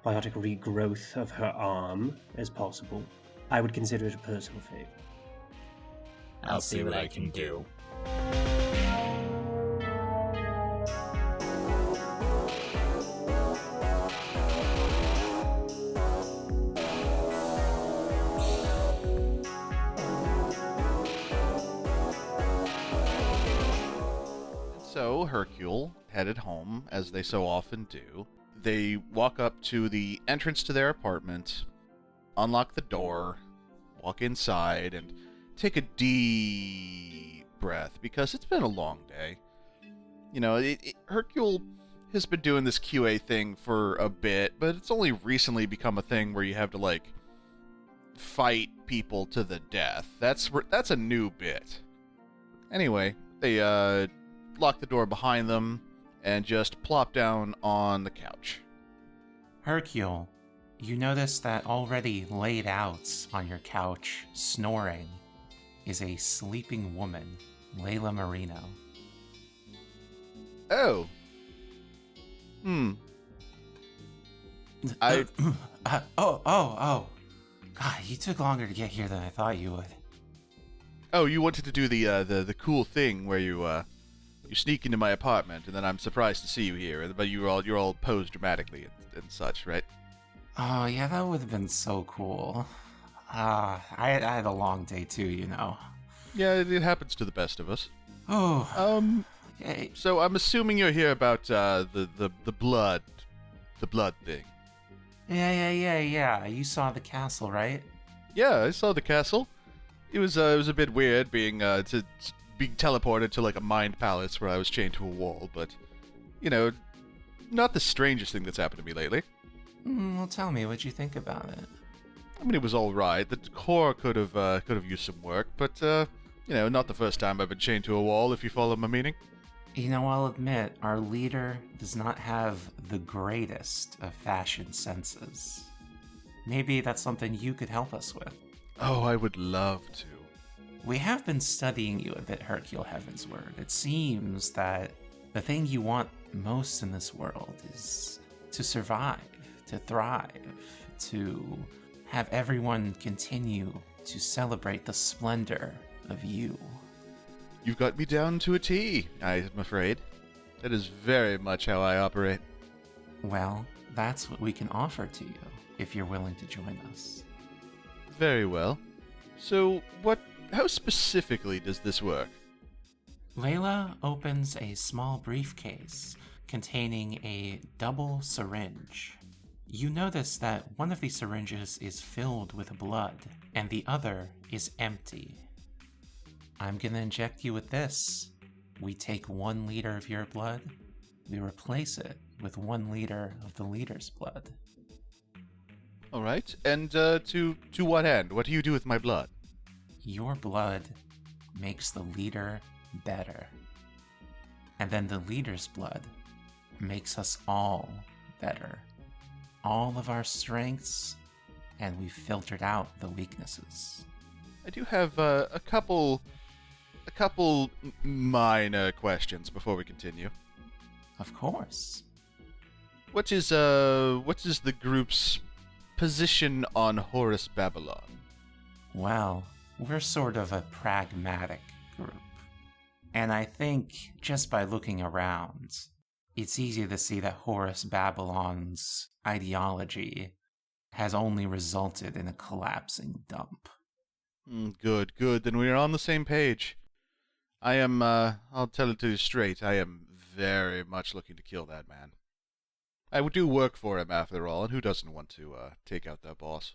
biotic regrowth of her arm as possible, I would consider it a personal favor. I'll see what I can do. So Hercule headed home, as they so often do. They walk up to the entrance to their apartment, unlock the door, walk inside, and take a deep breath, because it's been a long day. You know, Hercule has been doing this QA thing for a bit, but it's only recently become a thing where you have to, like, fight people to the death. That's a new bit. Anyway, they lock the door behind them and just plop down on the couch. Hercule, you notice that already laid out on your couch, snoring, is a sleeping woman, Layla Marino. Oh. Oh. God, you took longer to get here than I thought you would. Oh, you wanted to do the cool thing where you sneak into my apartment, and then I'm surprised to see you here, but you're all posed dramatically and such, right? Oh, yeah, that would have been so cool. I had a long day too, you know. Yeah, it happens to the best of us. Oh. Okay. So I'm assuming you're here about the blood thing. Yeah. You saw the castle, right? Yeah, I saw the castle. It was a bit weird being teleported to like a mind palace where I was chained to a wall, but you know, not the strangest thing that's happened to me lately. Well, tell me, what'd you think about it? I mean, it was all right. The decor could have used some work, but you know, not the first time I've been chained to a wall. If you follow my meaning. You know, I'll admit, our leader does not have the greatest of fashion senses. Maybe that's something you could help us with. Oh, I would love to. We have been studying you a bit, Hercule Heavensward. It seems that the thing you want most in this world is to survive, to thrive, to have everyone continue to celebrate the splendor of you. You've got me down to a T, I'm afraid. That is very much how I operate. Well, that's what we can offer to you, if you're willing to join us. Very well. So, how specifically does this work? Layla opens a small briefcase containing a double syringe. You notice that one of the syringes is filled with blood, and the other is empty. I'm gonna inject you with this. We take 1 liter of your blood, we replace it with 1 liter of the leader's blood. All right, and to what end? What do you do with my blood? Your blood makes the leader better. And then the leader's blood makes us all better. All of our strengths, and we've filtered out the weaknesses. I do have a couple minor questions before we continue. Of course. What is the group's position on Horace Babylon? Well, we're sort of a pragmatic group. And I think just by looking around, it's easy to see that Horace Babylon's ideology has only resulted in a collapsing dump. Good. Then we are on the same page. I am, I'll tell it to you straight, I am very much looking to kill that man. I would do work for him after all, and who doesn't want to take out that boss?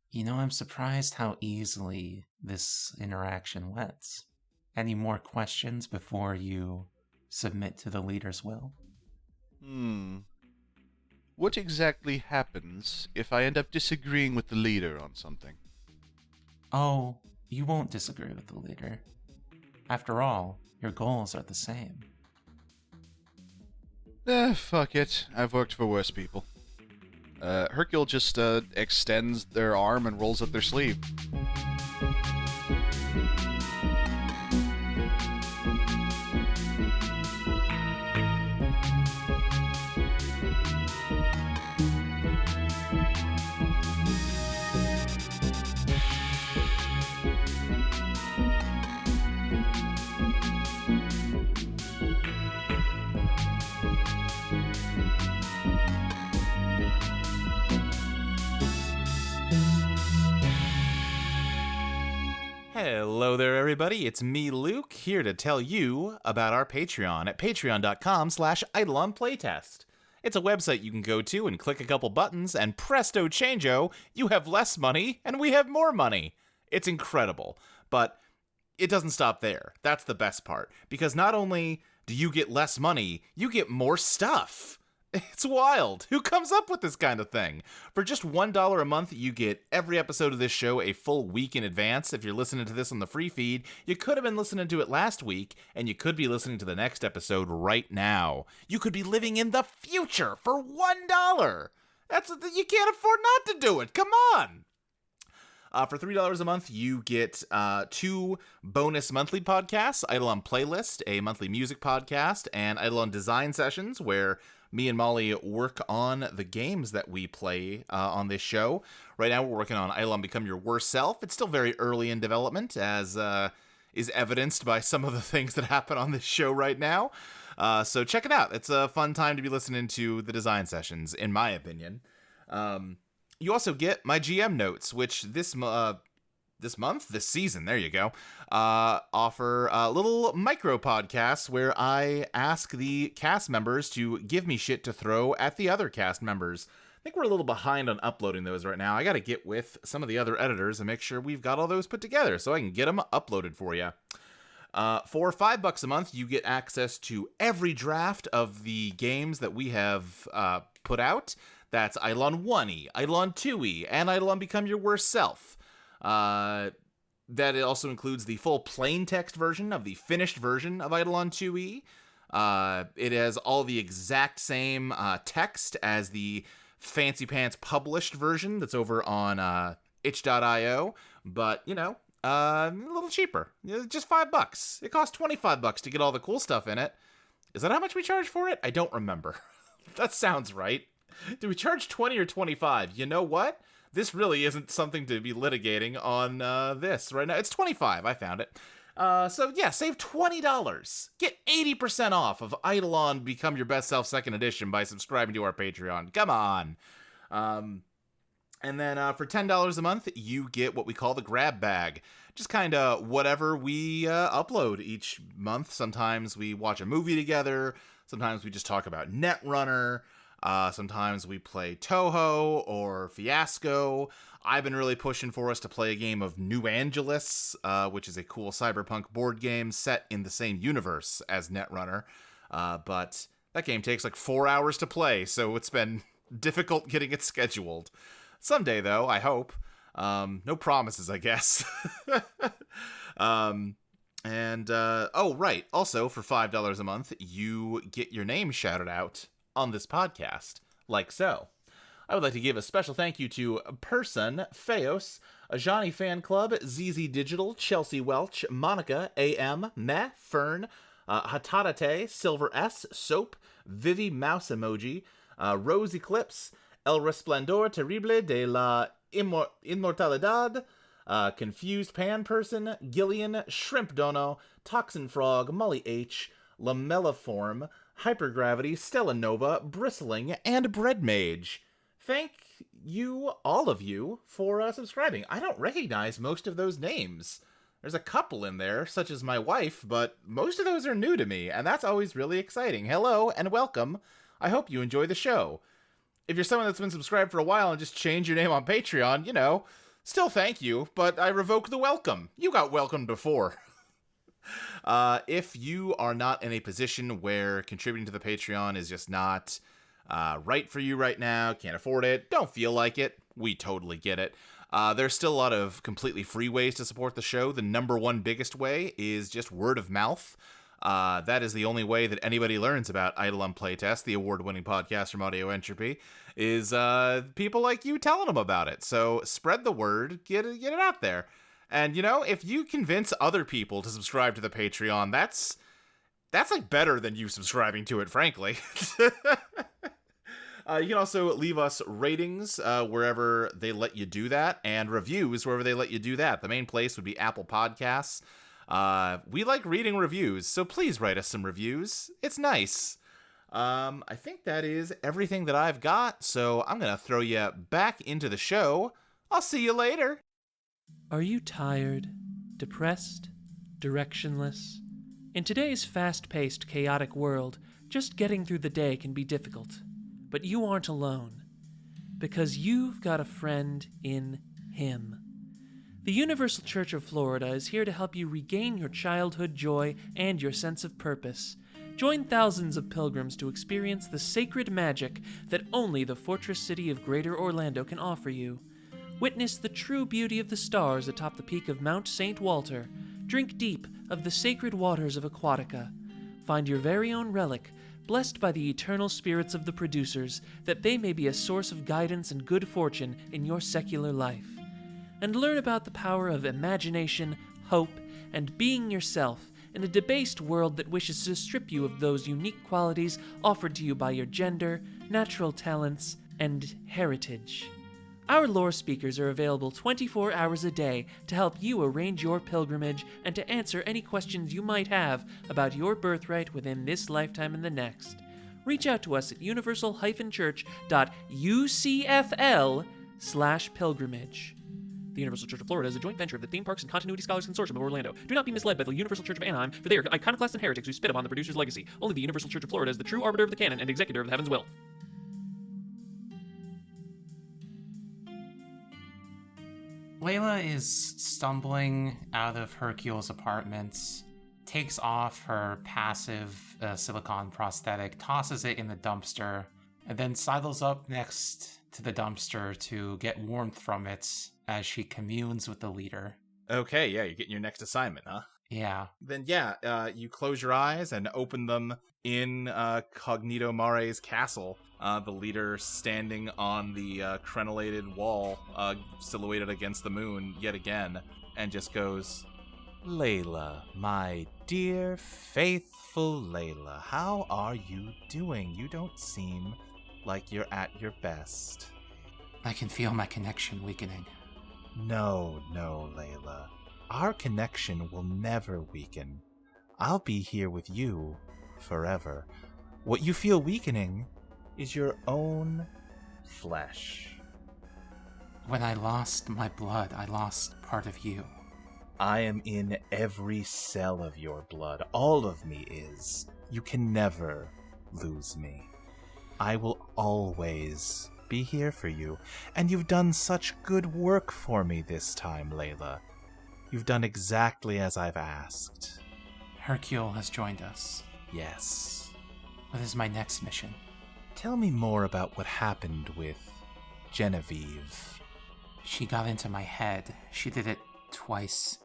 You know, I'm surprised how easily this interaction went. Any more questions before you submit to the leader's will? What exactly happens if I end up disagreeing with the leader on something? Oh, you won't disagree with the leader. After all, your goals are the same. Fuck it. I've worked for worse people. Hercule just extends their arm and rolls up their sleeve. Hello there, everybody. It's me, Luke, here to tell you about our Patreon at patreon.com/Eidolon Playtest. It's a website you can go to and click a couple buttons, and presto changeo, you have less money, and we have more money. It's incredible. But it doesn't stop there. That's the best part. Because not only do you get less money, you get more stuff. It's wild. Who comes up with this kind of thing? For just $1 a month, you get every episode of this show a full week in advance. If you're listening to this on the free feed, you could have been listening to it last week, and you could be listening to the next episode right now. You could be living in the future for $1. You can't afford not to do it. Come on. For $3 a month, you get 2 bonus monthly podcasts, Eidolon Playlist, a monthly music podcast, and Eidolon Design Sessions, where me and Molly work on the games that we play on this show. Right now, we're working on Eidolon Become Your Worst Self. It's still very early in development, as is evidenced by some of the things that happen on this show right now. So check it out. It's a fun time to be listening to the design sessions, in my opinion. You also get my GM notes, which this season, there you go, offer little micro podcasts where I ask the cast members to give me shit to throw at the other cast members. I think we're a little behind on uploading those right now. I got to get with some of the other editors and make sure we've got all those put together so I can get them uploaded for you. For $5 a month, you get access to every draft of the games that we have put out. That's Eidolon 1E, Eidolon 2E, and Eidolon Become Your Worst Self. That it also includes the full plain text version of the finished version of Eidolon 2E. It has all the exact same text as the fancy pants published version that's over on itch.io, but, a little cheaper. Just $5. It costs $25 to get all the cool stuff in it. Is that how much we charge for it? I don't remember. That sounds right. Do we charge 20 or 25? You know what? This really isn't something to be litigating on this right now. It's 25. I found it. So yeah, save $20. Get 80% off of Eidolon Become Your Best Self 2nd Edition by subscribing to our Patreon. Come on. And then for $10 a month, you get what we call the grab bag. Just kind of whatever we upload each month. Sometimes we watch a movie together. Sometimes we just talk about Netrunner. Sometimes we play Toho or Fiasco. I've been really pushing for us to play a game of New Angeles, which is a cool cyberpunk board game set in the same universe as Netrunner. But that game takes like 4 hours to play, so it's been difficult getting it scheduled. Someday, though, I hope. No promises, I guess. Oh, right. Also, for $5 a month, you get your name shouted out on this podcast, like so. I would like to give a special thank you to Person, Feos, Ajani Fan Club, ZZ Digital, Chelsea Welch, Monica, AM, Meh, Fern, Hatatate, Silver S, Soap, Vivi Mouse Emoji, Rose Eclipse, El Resplendor Terrible de la Inmortalidad, Confused Pan Person, Gillian, Shrimp Dono, Toxin Frog, Molly H, Lamelliform, Hypergravity, Stella Nova, Bristling, and Bread Mage. Thank you, all of you, for subscribing. I don't recognize most of those names. There's a couple in there, such as my wife, but most of those are new to me, and that's always really exciting. Hello, and welcome. I hope you enjoy the show. If you're someone that's been subscribed for a while and just changed your name on Patreon, still thank you, but I revoke the welcome. You got welcomed before. If you are not in a position where contributing to the Patreon is just not right for you right now, can't afford it, don't feel like it, we totally get it. There's still a lot of completely free ways to support the show. The number one biggest way is just word of mouth. That is the only way that anybody learns about Eidolon Playtest, the award-winning podcast from Audio Entropy, is people like you telling them about it. So spread the word, get it out there. And, if you convince other people to subscribe to the Patreon, that's like better than you subscribing to it, frankly. You can also leave us ratings wherever they let you do that, and reviews wherever they let you do that. The main place would be Apple Podcasts. We like reading reviews, so please write us some reviews. It's nice. I think that is everything that I've got, so I'm going to throw you back into the show. I'll see you later. Are you tired, depressed, directionless? In today's fast-paced, chaotic world, just getting through the day can be difficult. But you aren't alone, because you've got a friend in Him. The Universal Church of Florida is here to help you regain your childhood joy and your sense of purpose. Join thousands of pilgrims to experience the sacred magic that only the fortress city of Greater Orlando can offer you. Witness the true beauty of the stars atop the peak of Mount St. Walter. Drink deep of the sacred waters of Aquatica. Find your very own relic, blessed by the eternal spirits of the producers, that they may be a source of guidance and good fortune in your secular life. And learn about the power of imagination, hope, and being yourself in a debased world that wishes to strip you of those unique qualities offered to you by your gender, natural talents, and heritage. Our lore speakers are available 24 hours a day to help you arrange your pilgrimage and to answer any questions you might have about your birthright within this lifetime and the next. Reach out to us at universal-church.ucfl/pilgrimage. The Universal Church of Florida is a joint venture of the Theme Parks and Continuity Scholars Consortium of Orlando. Do not be misled by the Universal Church of Anaheim, for they are iconoclasts and heretics who spit upon the producer's legacy. Only the Universal Church of Florida is the true arbiter of the canon and executor of the heaven's will. Layla is stumbling out of Hercule's apartments, takes off her passive silicone prosthetic, tosses it in the dumpster, and then sidles up next to the dumpster to get warmth from it as she communes with the leader. Okay, yeah, you're getting your next assignment, huh? Yeah. Then you close your eyes and open them in Cognito Mare's castle. The leader standing on the crenellated wall, silhouetted against the moon yet again, and just goes, "Layla, my dear, faithful Layla, how are you doing? You don't seem like you're at your best." I can feel my connection weakening. No, Layla. Our connection will never weaken. I'll be here with you forever. What you feel weakening is your own flesh. When I lost my blood, I lost part of you. I am in every cell of your blood. All of me is. You can never lose me. I will always be here for you. And you've done such good work for me this time, Layla. You've done exactly as I've asked. Hercule has joined us. Yes. What is my next mission? Tell me more about what happened with Genevieve. She got into my head. She did it twice.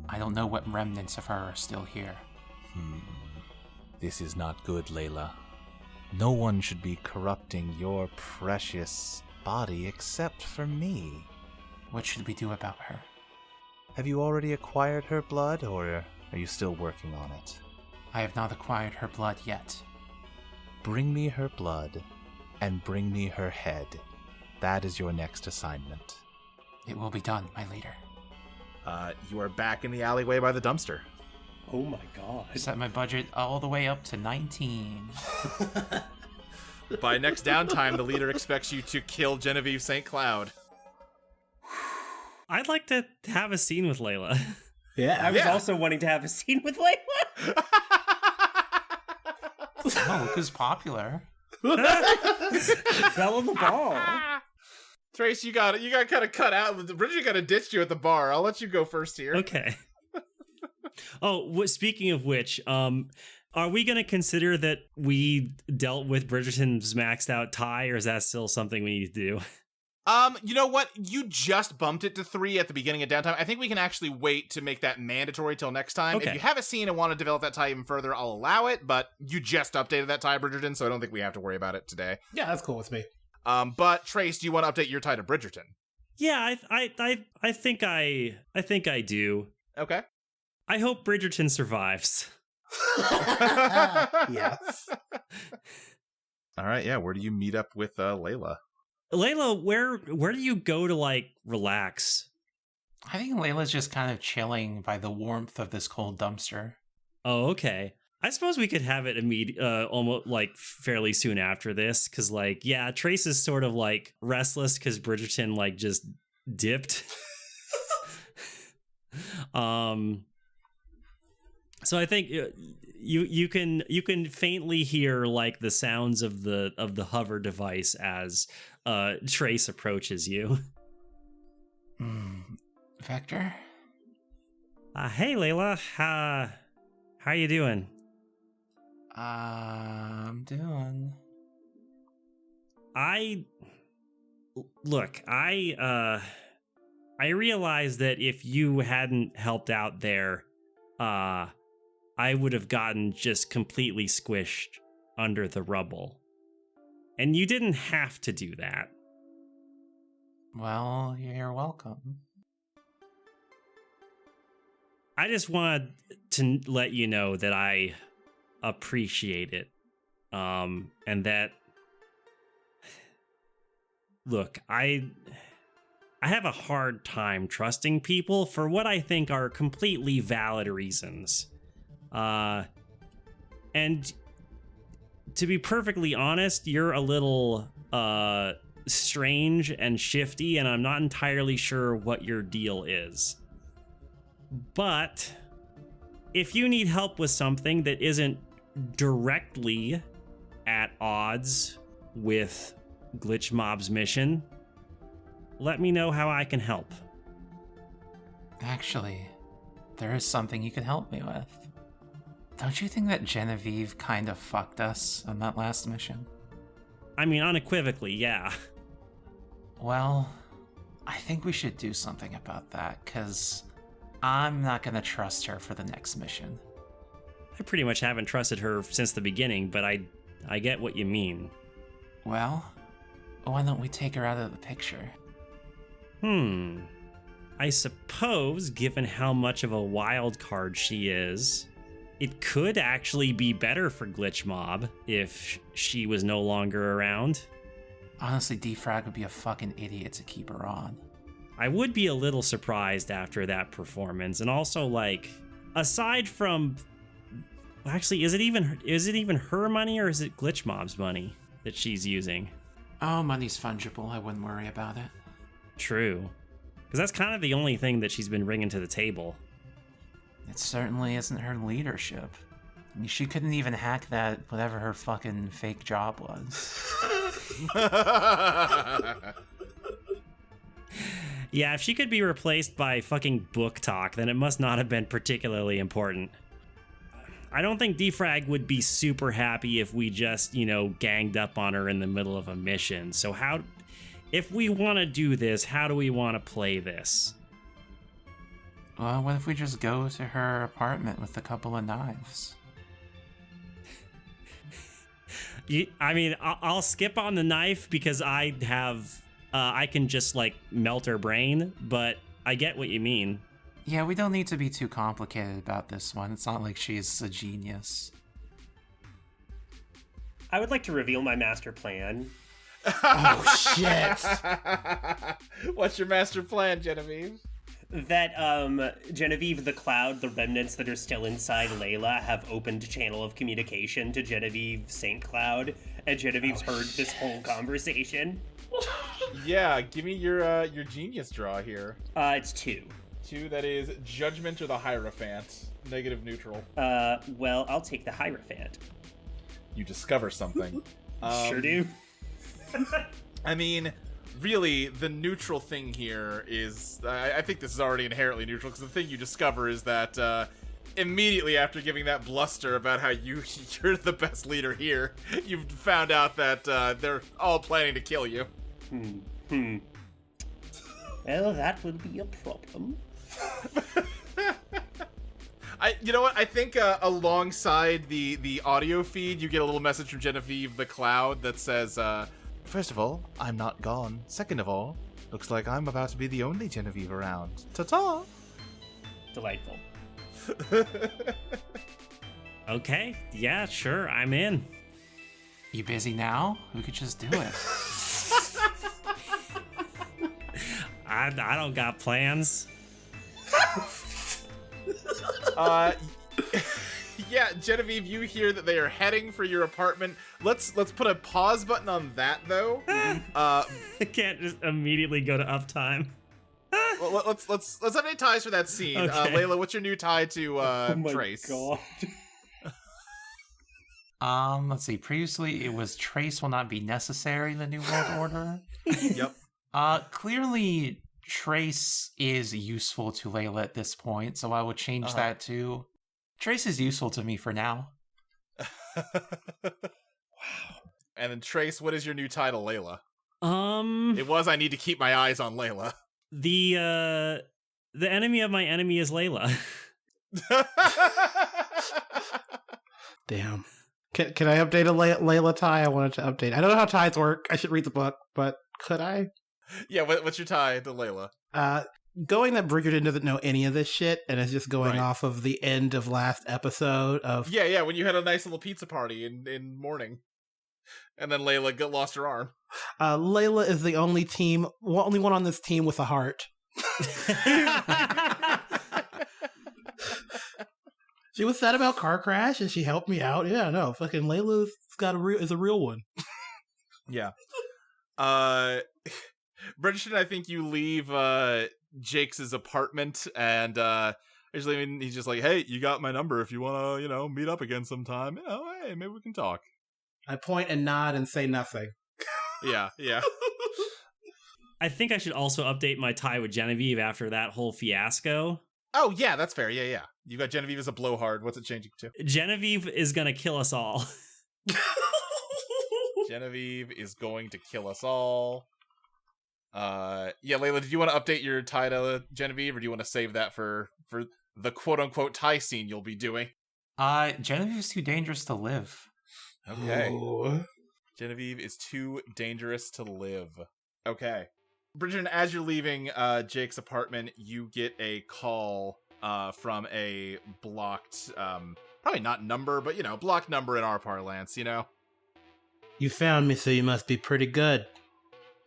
I don't know what remnants of her are still here. This is not good, Layla. No one should be corrupting your precious body except for me. What should we do about her? Have you already acquired her blood, or are you still working on it? I have not acquired her blood yet. Bring me her blood, and bring me her head. That is your next assignment. It will be done, my leader. You are back in the alleyway by the dumpster. Oh my god. I set my budget all the way up to 19. By next downtime, the leader expects you to kill Genevieve St. Cloud. I'd like to have a scene with Layla. Yeah, I was also wanting to have a scene with Layla. Oh, look who's popular. Fell on the ball. Trace, you got kind of cut out. Bridget got to ditch you at the bar. I'll let you go first here. Okay. Speaking of which, are we going to consider that we dealt with Bridgerton's maxed out tie, or is that still something we need to do? You know what? You just bumped it to 3 at the beginning of downtime. I think we can actually wait to make that mandatory till next time. Okay. If you have a scene and want to develop that tie even further, I'll allow it, but you just updated that tie, Bridgerton, so I don't think we have to worry about it today. Yeah, that's cool with me. But Trace, do you want to update your tie to Bridgerton? Yeah, I think I do. Okay. I hope Bridgerton survives. Yes. All right, yeah, where do you meet up with Layla? Layla, where do you go to, like, relax? I think Layla's just kind of chilling by the warmth of this cold dumpster. Oh, okay. I suppose we could have it almost like fairly soon after this, because, like, yeah, Trace is sort of like restless because Bridgerton like just dipped. So I think you can faintly hear like the sounds of the hover device as Trace approaches you. Vector? Hey Layla, how you doing? I'm doing. I realized that if you hadn't helped out there, I would have gotten just completely squished under the rubble. And you didn't have to do that. Well, you're welcome. I just wanted to let you know that I appreciate it. And that, look, I have a hard time trusting people for what I think are completely valid reasons. And to be perfectly honest, you're a little strange and shifty, and I'm not entirely sure what your deal is. But if you need help with something that isn't directly at odds with Glitch Mob's mission, let me know how I can help. Actually, there is something you can help me with. Don't you think that Genevieve kind of fucked us on that last mission? I mean, unequivocally, yeah. Well, I think we should do something about that, because I'm not going to trust her for the next mission. I pretty much haven't trusted her since the beginning, but I get what you mean. Well, why don't we take her out of the picture? I suppose, given how much of a wild card she is, it could actually be better for Glitch Mob if she was no longer around. Honestly, Defrag would be a fucking idiot to keep her on. I would be a little surprised after that performance, and also, like, aside from, actually, is it even her money, or is it Glitch Mob's money that she's using? Oh, money's fungible. I wouldn't worry about it. True, because that's kind of the only thing that she's been bringing to the table. It certainly isn't her leadership. I mean, she couldn't even hack that, whatever her fucking fake job was. Yeah, if she could be replaced by fucking book talk, then it must not have been particularly important. I don't think Defrag would be super happy if we just, ganged up on her in the middle of a mission. So if we want to do this, how do we want to play this? Well, what if we just go to her apartment with a couple of knives? I'll skip on the knife because I can just, like, melt her brain, but I get what you mean. Yeah, we don't need to be too complicated about this one. It's not like she's a genius. I would like to reveal my master plan. Oh, shit. What's your master plan, Genevieve? That Genevieve the Cloud, the remnants that are still inside Layla, have opened channel of communication to Genevieve St. Cloud, and Genevieve's heard this whole conversation. Yeah, give me your genius draw here. It's 2. 2, that is Judgment or the Hierophant. Negative, neutral. Well, I'll take the Hierophant. You discover something. Sure do. I mean, really, the neutral thing here is... I think this is already inherently neutral, because the thing you discover is that immediately after giving that bluster about how you're the best leader here, you've found out that they're all planning to kill you. Well, that will be a problem. You know what? I think alongside the audio feed, you get a little message from Genevieve the Cloud that says, first of all, I'm not gone. Second of all, looks like I'm about to be the only Genevieve around. Ta-ta! Delightful. Okay, yeah, sure, I'm in. You busy now? We could just do it. I don't got plans. Yeah, Genevieve, you hear that they are heading for your apartment. Let's put a pause button on that though. I can't just immediately go to uptime. Well, let's update ties for that scene. Okay. Layla, what's your new tie to Trace? God. Let's see. Previously, it was Trace will not be necessary in the New World Order. Yep. Clearly, Trace is useful to Layla at this point, so I would change that to Trace is useful to me for now. Wow. And then Trace, what is your new title, Layla? It was I need to keep my eyes on Layla. The enemy of my enemy is Layla. Damn. Can I update a Layla tie? I wanted to update. I don't know how ties work. I should read the book, but could I? Yeah, what's your tie to Layla? Going that Bridgerton doesn't know any of this shit and is just going off of the end of last episode of... Yeah, when you had a nice little pizza party in morning. And then Layla lost her arm. Layla is the only one on this team with a heart. She was sad about car crash and she helped me out. Yeah, no, fucking Layla's is a real one. Yeah. Bridgerton, I think you leave Jake's apartment and he's just like, hey, you got my number if you want to, meet up again sometime. Hey, maybe we can talk. I point and nod and say nothing. Yeah. I think I should also update my tie with Genevieve after that whole fiasco. Oh, yeah, that's fair. Yeah. You got Genevieve as a blowhard. What's it changing to? Genevieve is gonna kill us all. Genevieve is going to kill us all. Yeah, Layla, did you want to update your tie to Genevieve, or do you want to save that for the quote-unquote tie scene you'll be doing? Genevieve's too dangerous to live. Okay. Ooh. Genevieve is too dangerous to live. Okay. Bridgerton, as you're leaving Jake's apartment, you get a call from a blocked, probably not number, but, blocked number in our parlance, You found me, so you must be pretty good.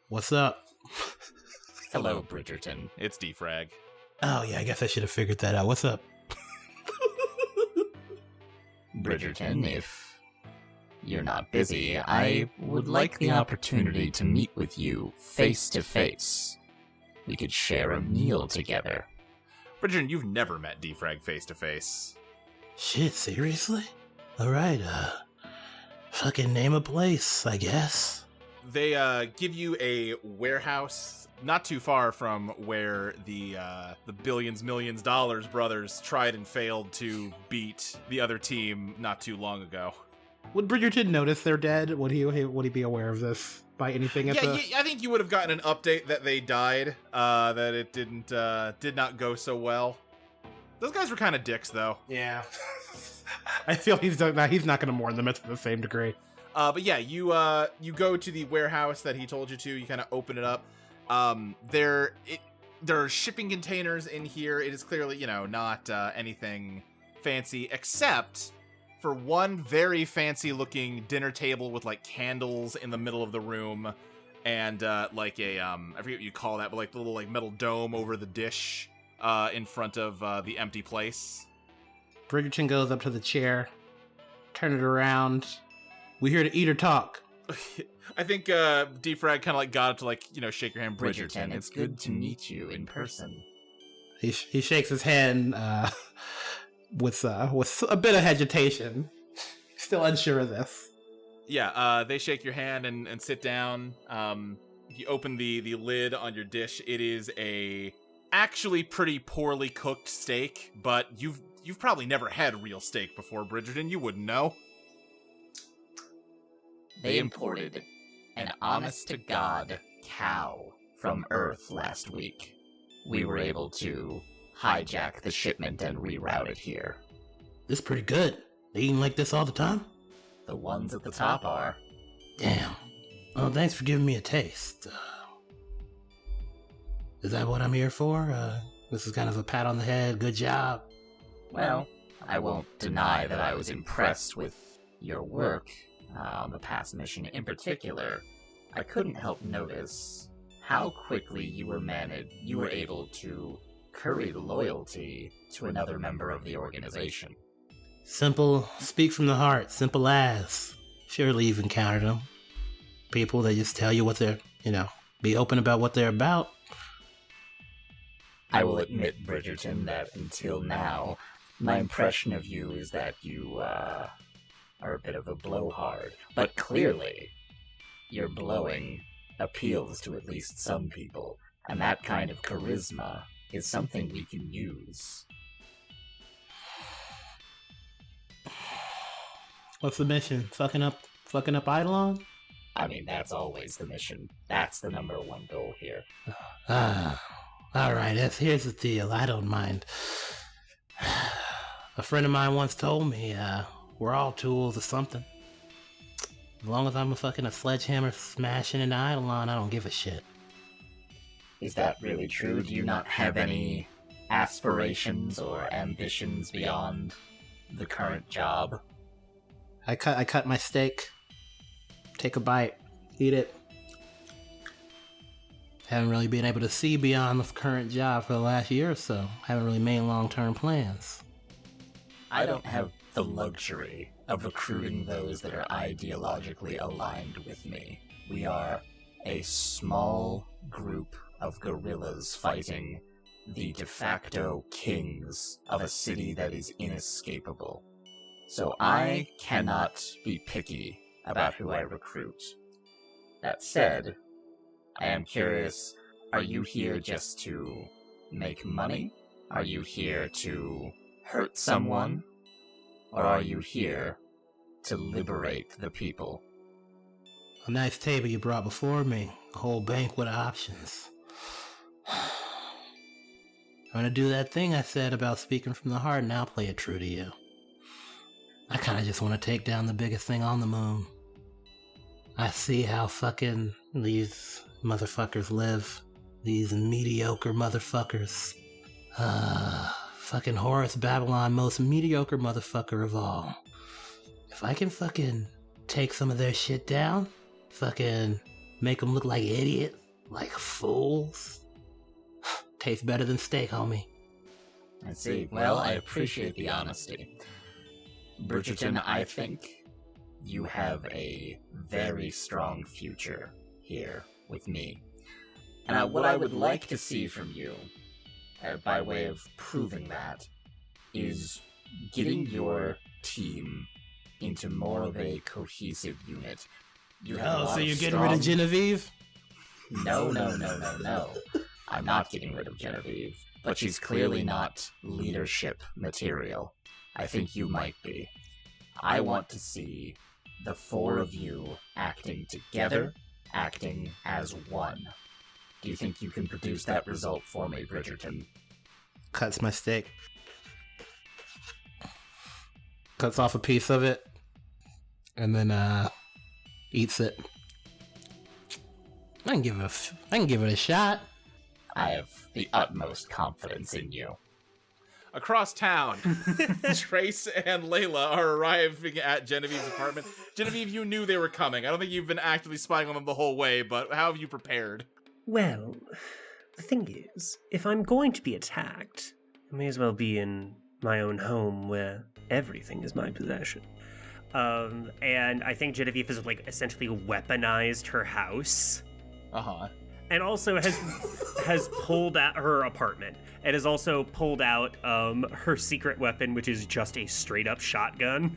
What's up? Hello, Bridgerton. It's Defrag. Oh, yeah, I guess I should have figured that out. What's up? Bridgerton, if you're not busy, I would like the opportunity to meet with you face to face. We could share a meal together. Bridgerton, you've never met Defrag face to face. Shit, seriously? Alright, fucking name a place, I guess. They give you a warehouse not too far from where the billions, millions dollars brothers tried and failed to beat the other team not too long ago. Would Bridgerton notice they're dead? Would he be aware of this by anything? I think you would have gotten an update that they died. That it did not go so well. Those guys were kind of dicks, though. Yeah. I feel he's not going to mourn them to the same degree. But yeah, you go to the warehouse that he told you to. You kind of open it up. There are shipping containers in here. It is clearly, not anything fancy, except for one very fancy looking dinner table with like candles in the middle of the room, and like a I forget what you call that, but like the little like metal dome over the dish in front of the empty place. Bridgerton goes up to the chair, turn it around. We here to eat or talk. I think Defrag kind of like got it to like shake your hand. Bridgerton, it's good to meet you in person. He shakes his hand with a bit of hesitation, still unsure of this. Yeah, they shake your hand and sit down. You open the lid on your dish. It is a actually pretty poorly cooked steak, but you've probably never had real steak before, Bridgerton. You wouldn't know. They imported an honest-to-God cow from Earth last week. We were able to hijack the shipment and reroute it here. This is pretty good. They eating like this all the time? The ones at the top are. Damn. Well, thanks for giving me a taste. Is that what I'm here for? This is kind of a pat on the head, good job. Well, I won't deny that I was impressed with your work on the past mission. In particular, I couldn't help notice how quickly you were able to curry loyalty to another member of the organization. Simple, speak from the heart, simple as. Surely you've encountered them. People that just tell you what they're, be open about what they're about. I will admit, Bridgerton, that until now, my impression of you is that you, are a bit of a blowhard. But clearly, your blowing appeals to at least some people, and that kind of charisma is something we can use. What's the mission? Fucking up Eidolon? I mean, that's always the mission. That's the number one goal here. Alright, here's the deal. I don't mind. A friend of mine once told me, we're all tools or something. As long as I'm a sledgehammer smashing into Eidolon, I don't give a shit. Is that really true? Do you not have any aspirations or ambitions beyond the current job? I cut my steak. Take a bite. Eat it. Haven't really been able to see beyond the current job for the last year or so. Haven't really made long-term plans. I don't have the luxury of recruiting those that are ideologically aligned with me. We are a small group of guerrillas fighting the de facto kings of a city that is inescapable. So I cannot be picky about who I recruit. That said, I am curious, are you here just to make money? Are you here to hurt someone? Or are you here to liberate the people? A nice table you brought before me. A whole banquet of options. I'm gonna do that thing I said about speaking from the heart and I'll play it true to you. I kinda just wanna take down the biggest thing on the moon. I see how fucking these motherfuckers live. These mediocre motherfuckers. Fucking Horace Babylon, most mediocre motherfucker of all. If I can fucking take some of their shit down, fucking make them look like idiots, like fools. Tastes better than steak, homie. I see. Well, I appreciate the honesty. Bridgerton, I think you have a very strong future here with me. And what I would like to see from you, by way of proving that, is getting your team into more of a cohesive unit. You have a lot so of you're getting rid of Genevieve? No. I'm not getting rid of Genevieve, but she's clearly not leadership material. I think you might be. I want to see the four of you acting together, acting as one. Do you think you can produce that result for me, Bridgerton? Cuts my steak. Cuts off a piece of it. And then, eats it. I can give it a shot. I have the utmost confidence in you. Across town, Trace and Layla are arriving at Genevieve's apartment. Genevieve, you knew they were coming. I don't think you've been actively spying on them the whole way, but how have you prepared? Well, the thing is, if I'm going to be attacked, I may as well be in my own home where everything is my possession. And I think Genevieve has essentially weaponized her house. Uh-huh. And also has pulled out her apartment. And has also pulled out her secret weapon, which is just a straight up shotgun.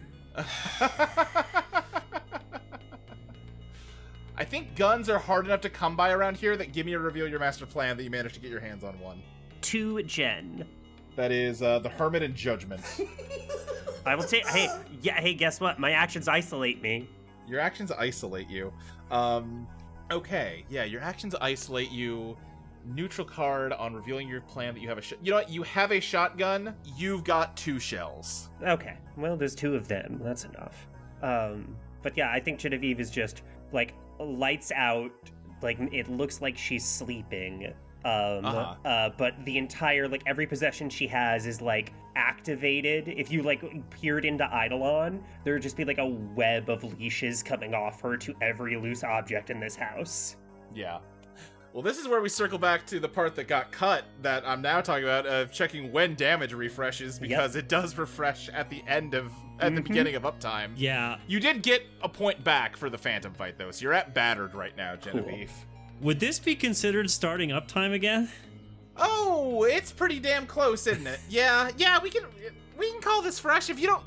I think guns are hard enough to come by around here. That give me a reveal your master plan that you managed to get your hands on one. To Jen. That is the Hermit and Judgment. I will take. Hey, guess what? My actions isolate me. Your actions isolate you. Okay, yeah, your actions isolate you. Neutral card on revealing your plan that you have a you know what? You have a shotgun. You've got 2 shells. Okay, well, there's 2 of them. That's enough. But yeah, I think Genevieve is just, like, lights out. Like, it looks like she's sleeping. But the entire, like, every possession she has is, like, activated. If you, like, peered into Eidolon, there would just be, like, a web of leashes coming off her to every loose object in this house. Yeah. Well, this is where we circle back to the part that got cut that I'm now talking about, of checking when damage refreshes, because it does refresh at the end of, at the beginning of uptime. Yeah. You did get a point back for the Phantom fight, though, so you're at battered right now, Genevieve. Cool. Would this be considered starting uptime again? Oh, it's pretty damn close, isn't it? Yeah, we can call this fresh. If you don't,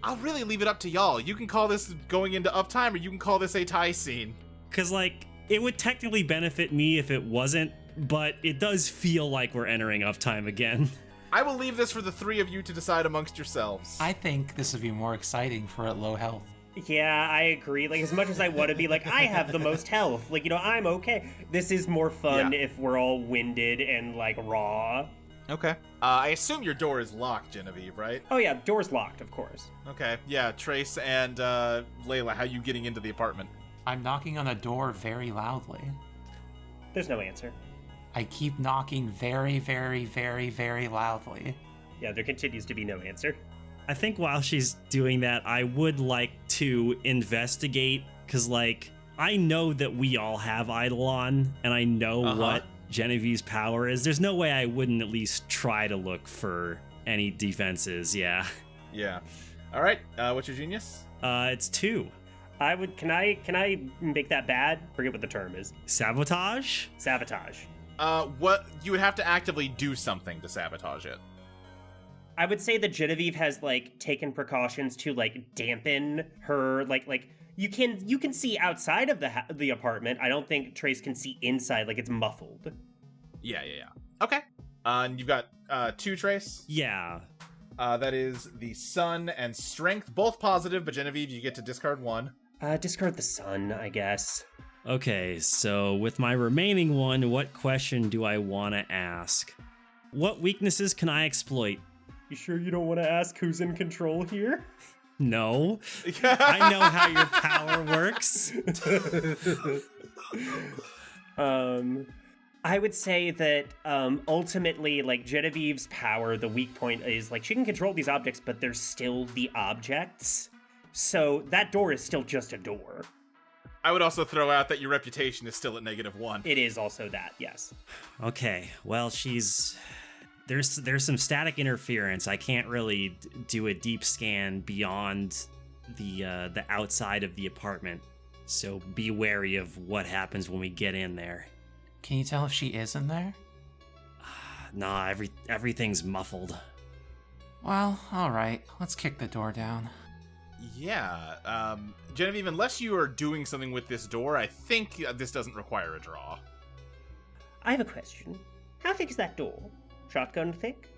I'll really leave it up to y'all. You can call this going into uptime, or you can call this a tie scene. Because, like, it would technically benefit me if it wasn't, but it does feel like we're entering uptime again. I will leave this for the 3 of you to decide amongst yourselves. I think this would be more exciting for at low health. Yeah, I agree. Like, as much as I want to be like, I have the most health. Like, you know, I'm okay. This is more fun if we're all winded and, like, raw. Okay. I assume your door is locked, Genevieve, right? Oh, yeah, door's locked, of course. Okay. Yeah, Trace and Layla, how you getting into the apartment? I'm knocking on the door very loudly. There's no answer. I keep knocking very, very, very, very loudly. Yeah, there continues to be no answer. I think while she's doing that, I would like to investigate, because, like, I know that we all have Eidolon, and I know what Genevieve's power is. There's no way I wouldn't at least try to look for any defenses, yeah. Yeah. All right, what's your genius? It's 2. Can I make that bad? Forget what the term is. Sabotage? Sabotage. What, you would have to actively do something to sabotage it. I would say that Genevieve has, like, taken precautions to, like, dampen her, like you can see outside of the apartment. I don't think Trace can see inside, like, it's muffled. Yeah. Okay. And you've got 2, Trace? Yeah. That is the sun and strength, both positive, but Genevieve, you get to discard 1. Discard the sun, I guess. Okay, so with my remaining 1, what question do I want to ask? What weaknesses can I exploit? You sure you don't want to ask who's in control here? No. I know how your power works. I would say that ultimately, like, Genevieve's power, the weak point is, like, she can control these objects, but they're still the objects. So that door is still just a door. I would also throw out that your reputation is still at -1. It is also that, yes. Okay, well, there's some static interference. I can't really do a deep scan beyond the outside of the apartment. So be wary of what happens when we get in there. Can you tell if she is in there? Nah, everything's muffled. Well, alright. Let's kick the door down. Yeah, Genevieve, unless you are doing something with this door, I think this doesn't require a draw. I have a question. How thick is that door? Shotgun thick?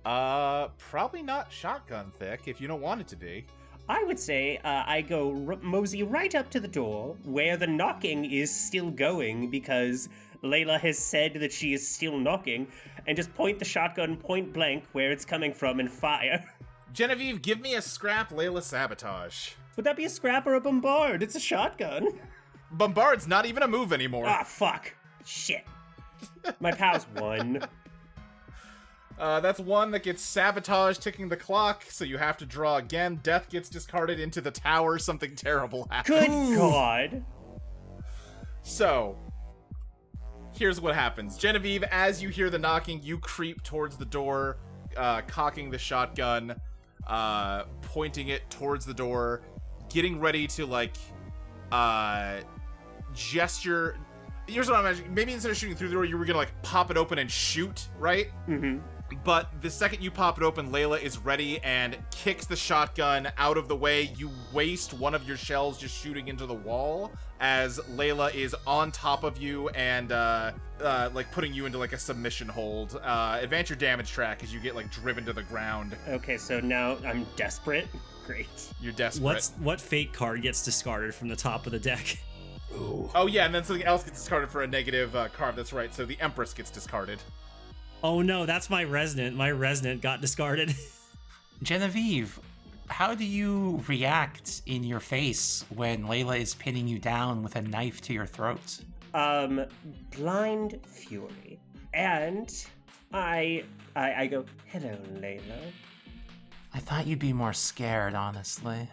Probably not shotgun thick, if you don't want it to be. I would say I go mosey right up to the door, where the knocking is still going, because Layla has said that she is still knocking, and just point the shotgun point blank where it's coming from and fire. Genevieve, give me a scrap Layla sabotage. Would that be a scrap or a bombard? It's a shotgun. Bombard's not even a move anymore. Ah, fuck. Shit. My POW's 1. That's 1 that gets sabotage, ticking the clock, so you have to draw again. Death gets discarded into the tower, something terrible happens. Good God. So, here's what happens. Genevieve, as you hear the knocking, you creep towards the door, cocking the shotgun, pointing it towards the door, getting ready to, like, gesture. Here's what I'm imagining. Maybe instead of shooting through the door, you were gonna, like, pop it open and shoot, right? Mm-hmm. But the second you pop it open, Layla is ready and kicks the shotgun out of the way. You waste one of your shells just shooting into the wall as Layla is on top of you and, like, putting you into, like, a submission hold. Advance your damage track as you get, like, driven to the ground. Okay, so now I'm desperate. Great. You're desperate. What fate card gets discarded from the top of the deck? Ooh. Oh yeah, and then something else gets discarded for a negative carve. That's right. So the Empress gets discarded. Oh no, that's my resonant. My resonant got discarded. Genevieve, how do you react in your face when Layla is pinning you down with a knife to your throat? Blind fury. And I go, hello, Layla. I thought you'd be more scared, honestly.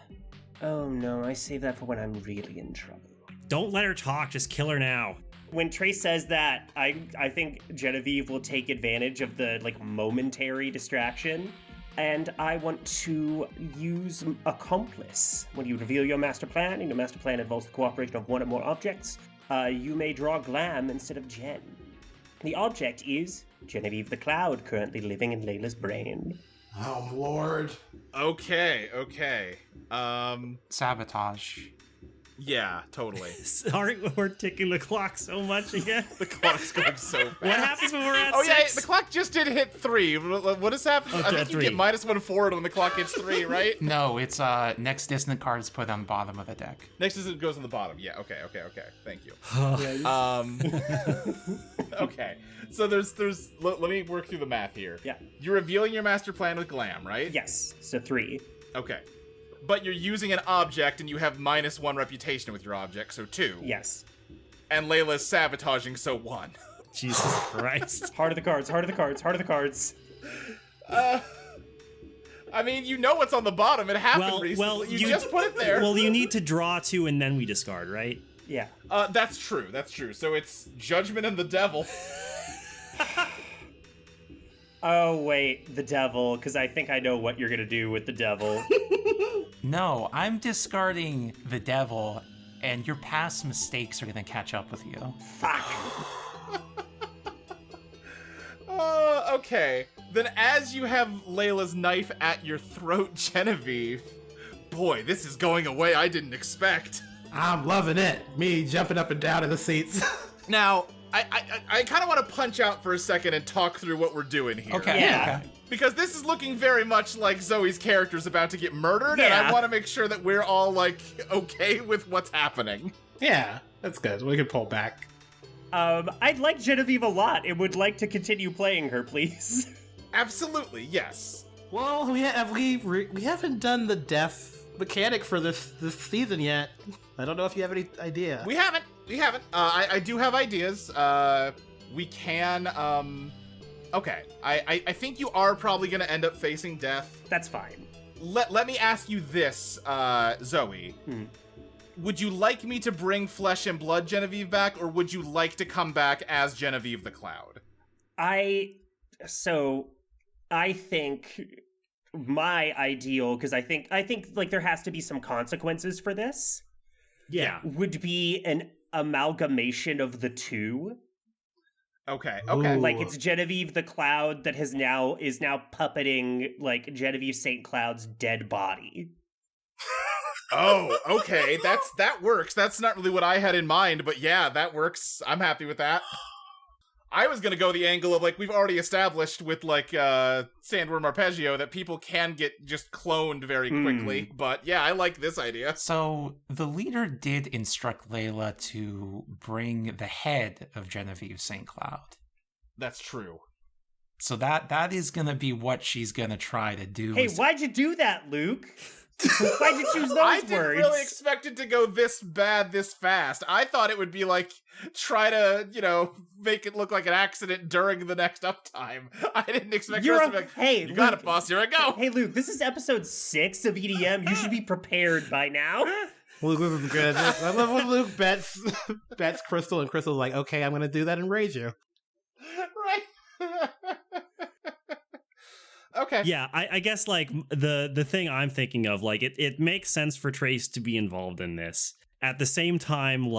Oh no, I save that for when I'm really in trouble. Don't let her talk, just kill her now. When Trace says that, I think Genevieve will take advantage of the momentary distraction, and I want to use Accomplice. When you reveal your master plan, and your master plan involves the cooperation of one or more objects, you may draw Glam instead of Jen. The object is Genevieve the Cloud, currently living in Layla's brain. Oh, Lord. Okay. Sabotage. Yeah, totally. Sorry, we're ticking the clock so much again. The clock's going so fast. What happens when we're at Oh 6? yeah, the clock just did hit 3. What has happened? Okay, I think you 3. get -1 forward when the clock hits 3, right? No, it's next dissonant card is put on the bottom of the deck. Next is it goes on the bottom. Yeah, okay. Thank you. Okay. So there's let me work through the math here. Yeah. You're revealing your master plan with Glam, right? Yes, so 3. Okay. But you're using an object and you have -1 reputation with your object, so 2. Yes. And Layla's sabotaging, so 1. Jesus Christ. Heart of the cards, heart of the cards, heart of the cards. I mean, you know what's on the bottom. It happened recently. Well, you just put it there. Well, you need to draw 2 and then we discard, right? Yeah. That's true. So it's Judgment and the Devil. Oh, wait, the devil, because I think I know what you're going to do with the devil. No, I'm discarding the devil, and your past mistakes are gonna catch up with you. Fuck. Okay. Then as you have Layla's knife at your throat, Genevieve, boy, this is going a way I didn't expect. I'm loving it. Me jumping up and down in the seats. Now, I kind of want to punch out for a second and talk through what we're doing here. Okay. Yeah. Because this is looking very much like Zoe's character's about to get murdered, and I Yeah. want to make sure that we're all, okay with what's happening. Yeah, that's good. We can pull back. I'd like Genevieve a lot and would like to continue playing her, please. Absolutely, yes. Well, we haven't done the death mechanic for this season yet. I don't know if you have any idea. We haven't. I do have ideas. We can, okay. I think you are probably going to end up facing death. That's fine. Let me ask you this, Zoe. Would you like me to bring Flesh and Blood Genevieve back, or would you like to come back as Genevieve the Cloud? I think my ideal, because I think there has to be some consequences for this. Yeah. Would be an amalgamation of the two. Okay. Ooh. Like it's Genevieve the Cloud that is now puppeting Genevieve St. Cloud's dead body. Oh, okay. That works. That's not really what I had in mind, but yeah, that works. I'm happy with that. I was gonna go the angle of we've already established with Sandworm Arpeggio that people can get just cloned very quickly, but yeah, I like this idea. So the leader did instruct Layla to bring the head of Genevieve St. Cloud. That's true. So that is gonna be what she's gonna try to do. Hey, why'd you do that, Luke? Why'd you choose those I words? didn't really expect it to go this bad this fast. I thought it would be try to, make it look like an accident during the next uptime. I didn't expect You're us to be hey, you got Luke, it, boss, here I go. Hey, Luke, this is episode 6 of EDM. You should be prepared by now. Luke, this is good. I love when Luke bets Crystal, and Crystal's like, okay, I'm going to do that and raise you. Right. Okay. Yeah, I guess the thing I'm thinking of, it makes sense for Trace to be involved in this. At the same time,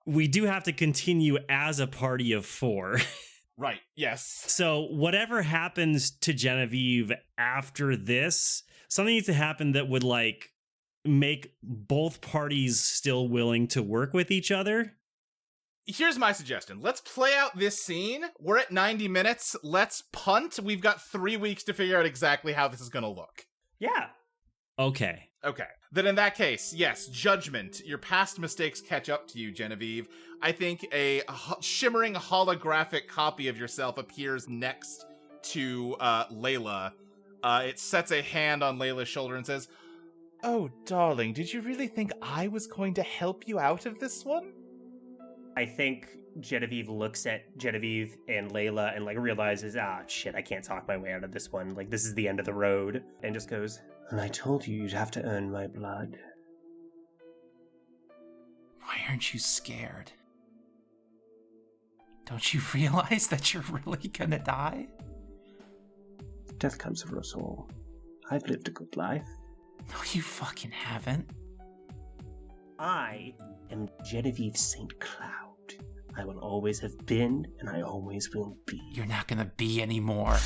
we do have to continue as a party of 4. Right, yes. So whatever happens to Genevieve after this, something needs to happen that would make both parties still willing to work with each other. Here's my suggestion. Let's play out this scene. We're at 90 minutes. Let's punt. We've got 3 weeks to figure out exactly how this is going to look. Yeah. Okay. Okay. Then in that case, yes, judgment. Your past mistakes catch up to you, Genevieve. I think a shimmering holographic copy of yourself appears next to Layla. It sets a hand on Layla's shoulder and says, "Oh, darling, did you really think I was going to help you out of this one?" I think Genevieve looks at Genevieve and Layla and like realizes, shit, I can't talk my way out of this one. Like, this is the end of the road. And just goes, "And I told you you'd have to earn my blood." Why aren't you scared? Don't you realize that you're really gonna die? Death comes for us all. I've lived a good life. No, you fucking haven't. I am Genevieve St. Cloud. I will always have been, and I always will be. You're not gonna be anymore.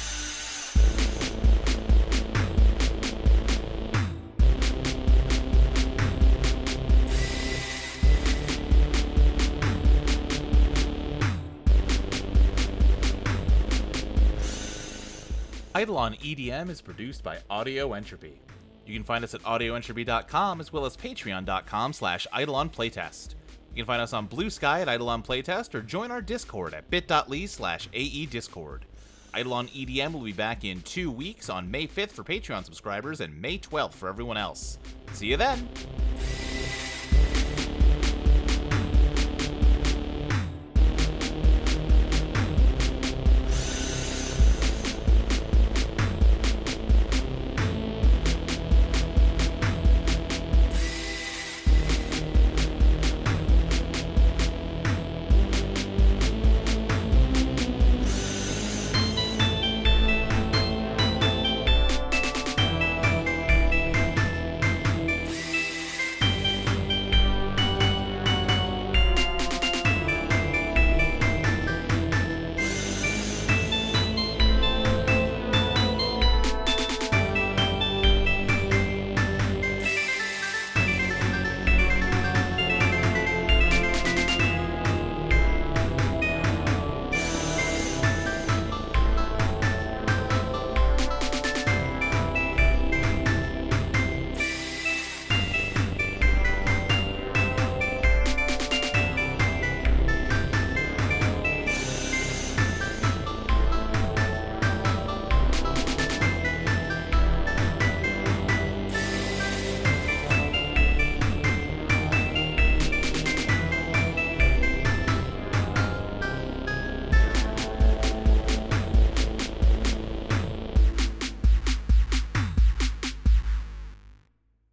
Eidolon EDM is produced by Audio Entropy. You can find us at audioentropy.com as well as patreon.com/EidolonPlaytest. You can find us on Blue Sky at Eidolon Playtest or join our Discord at bit.ly/AEDiscord. Eidolon EDM will be back in 2 weeks on May 5th for Patreon subscribers and May 12th for everyone else. See you then!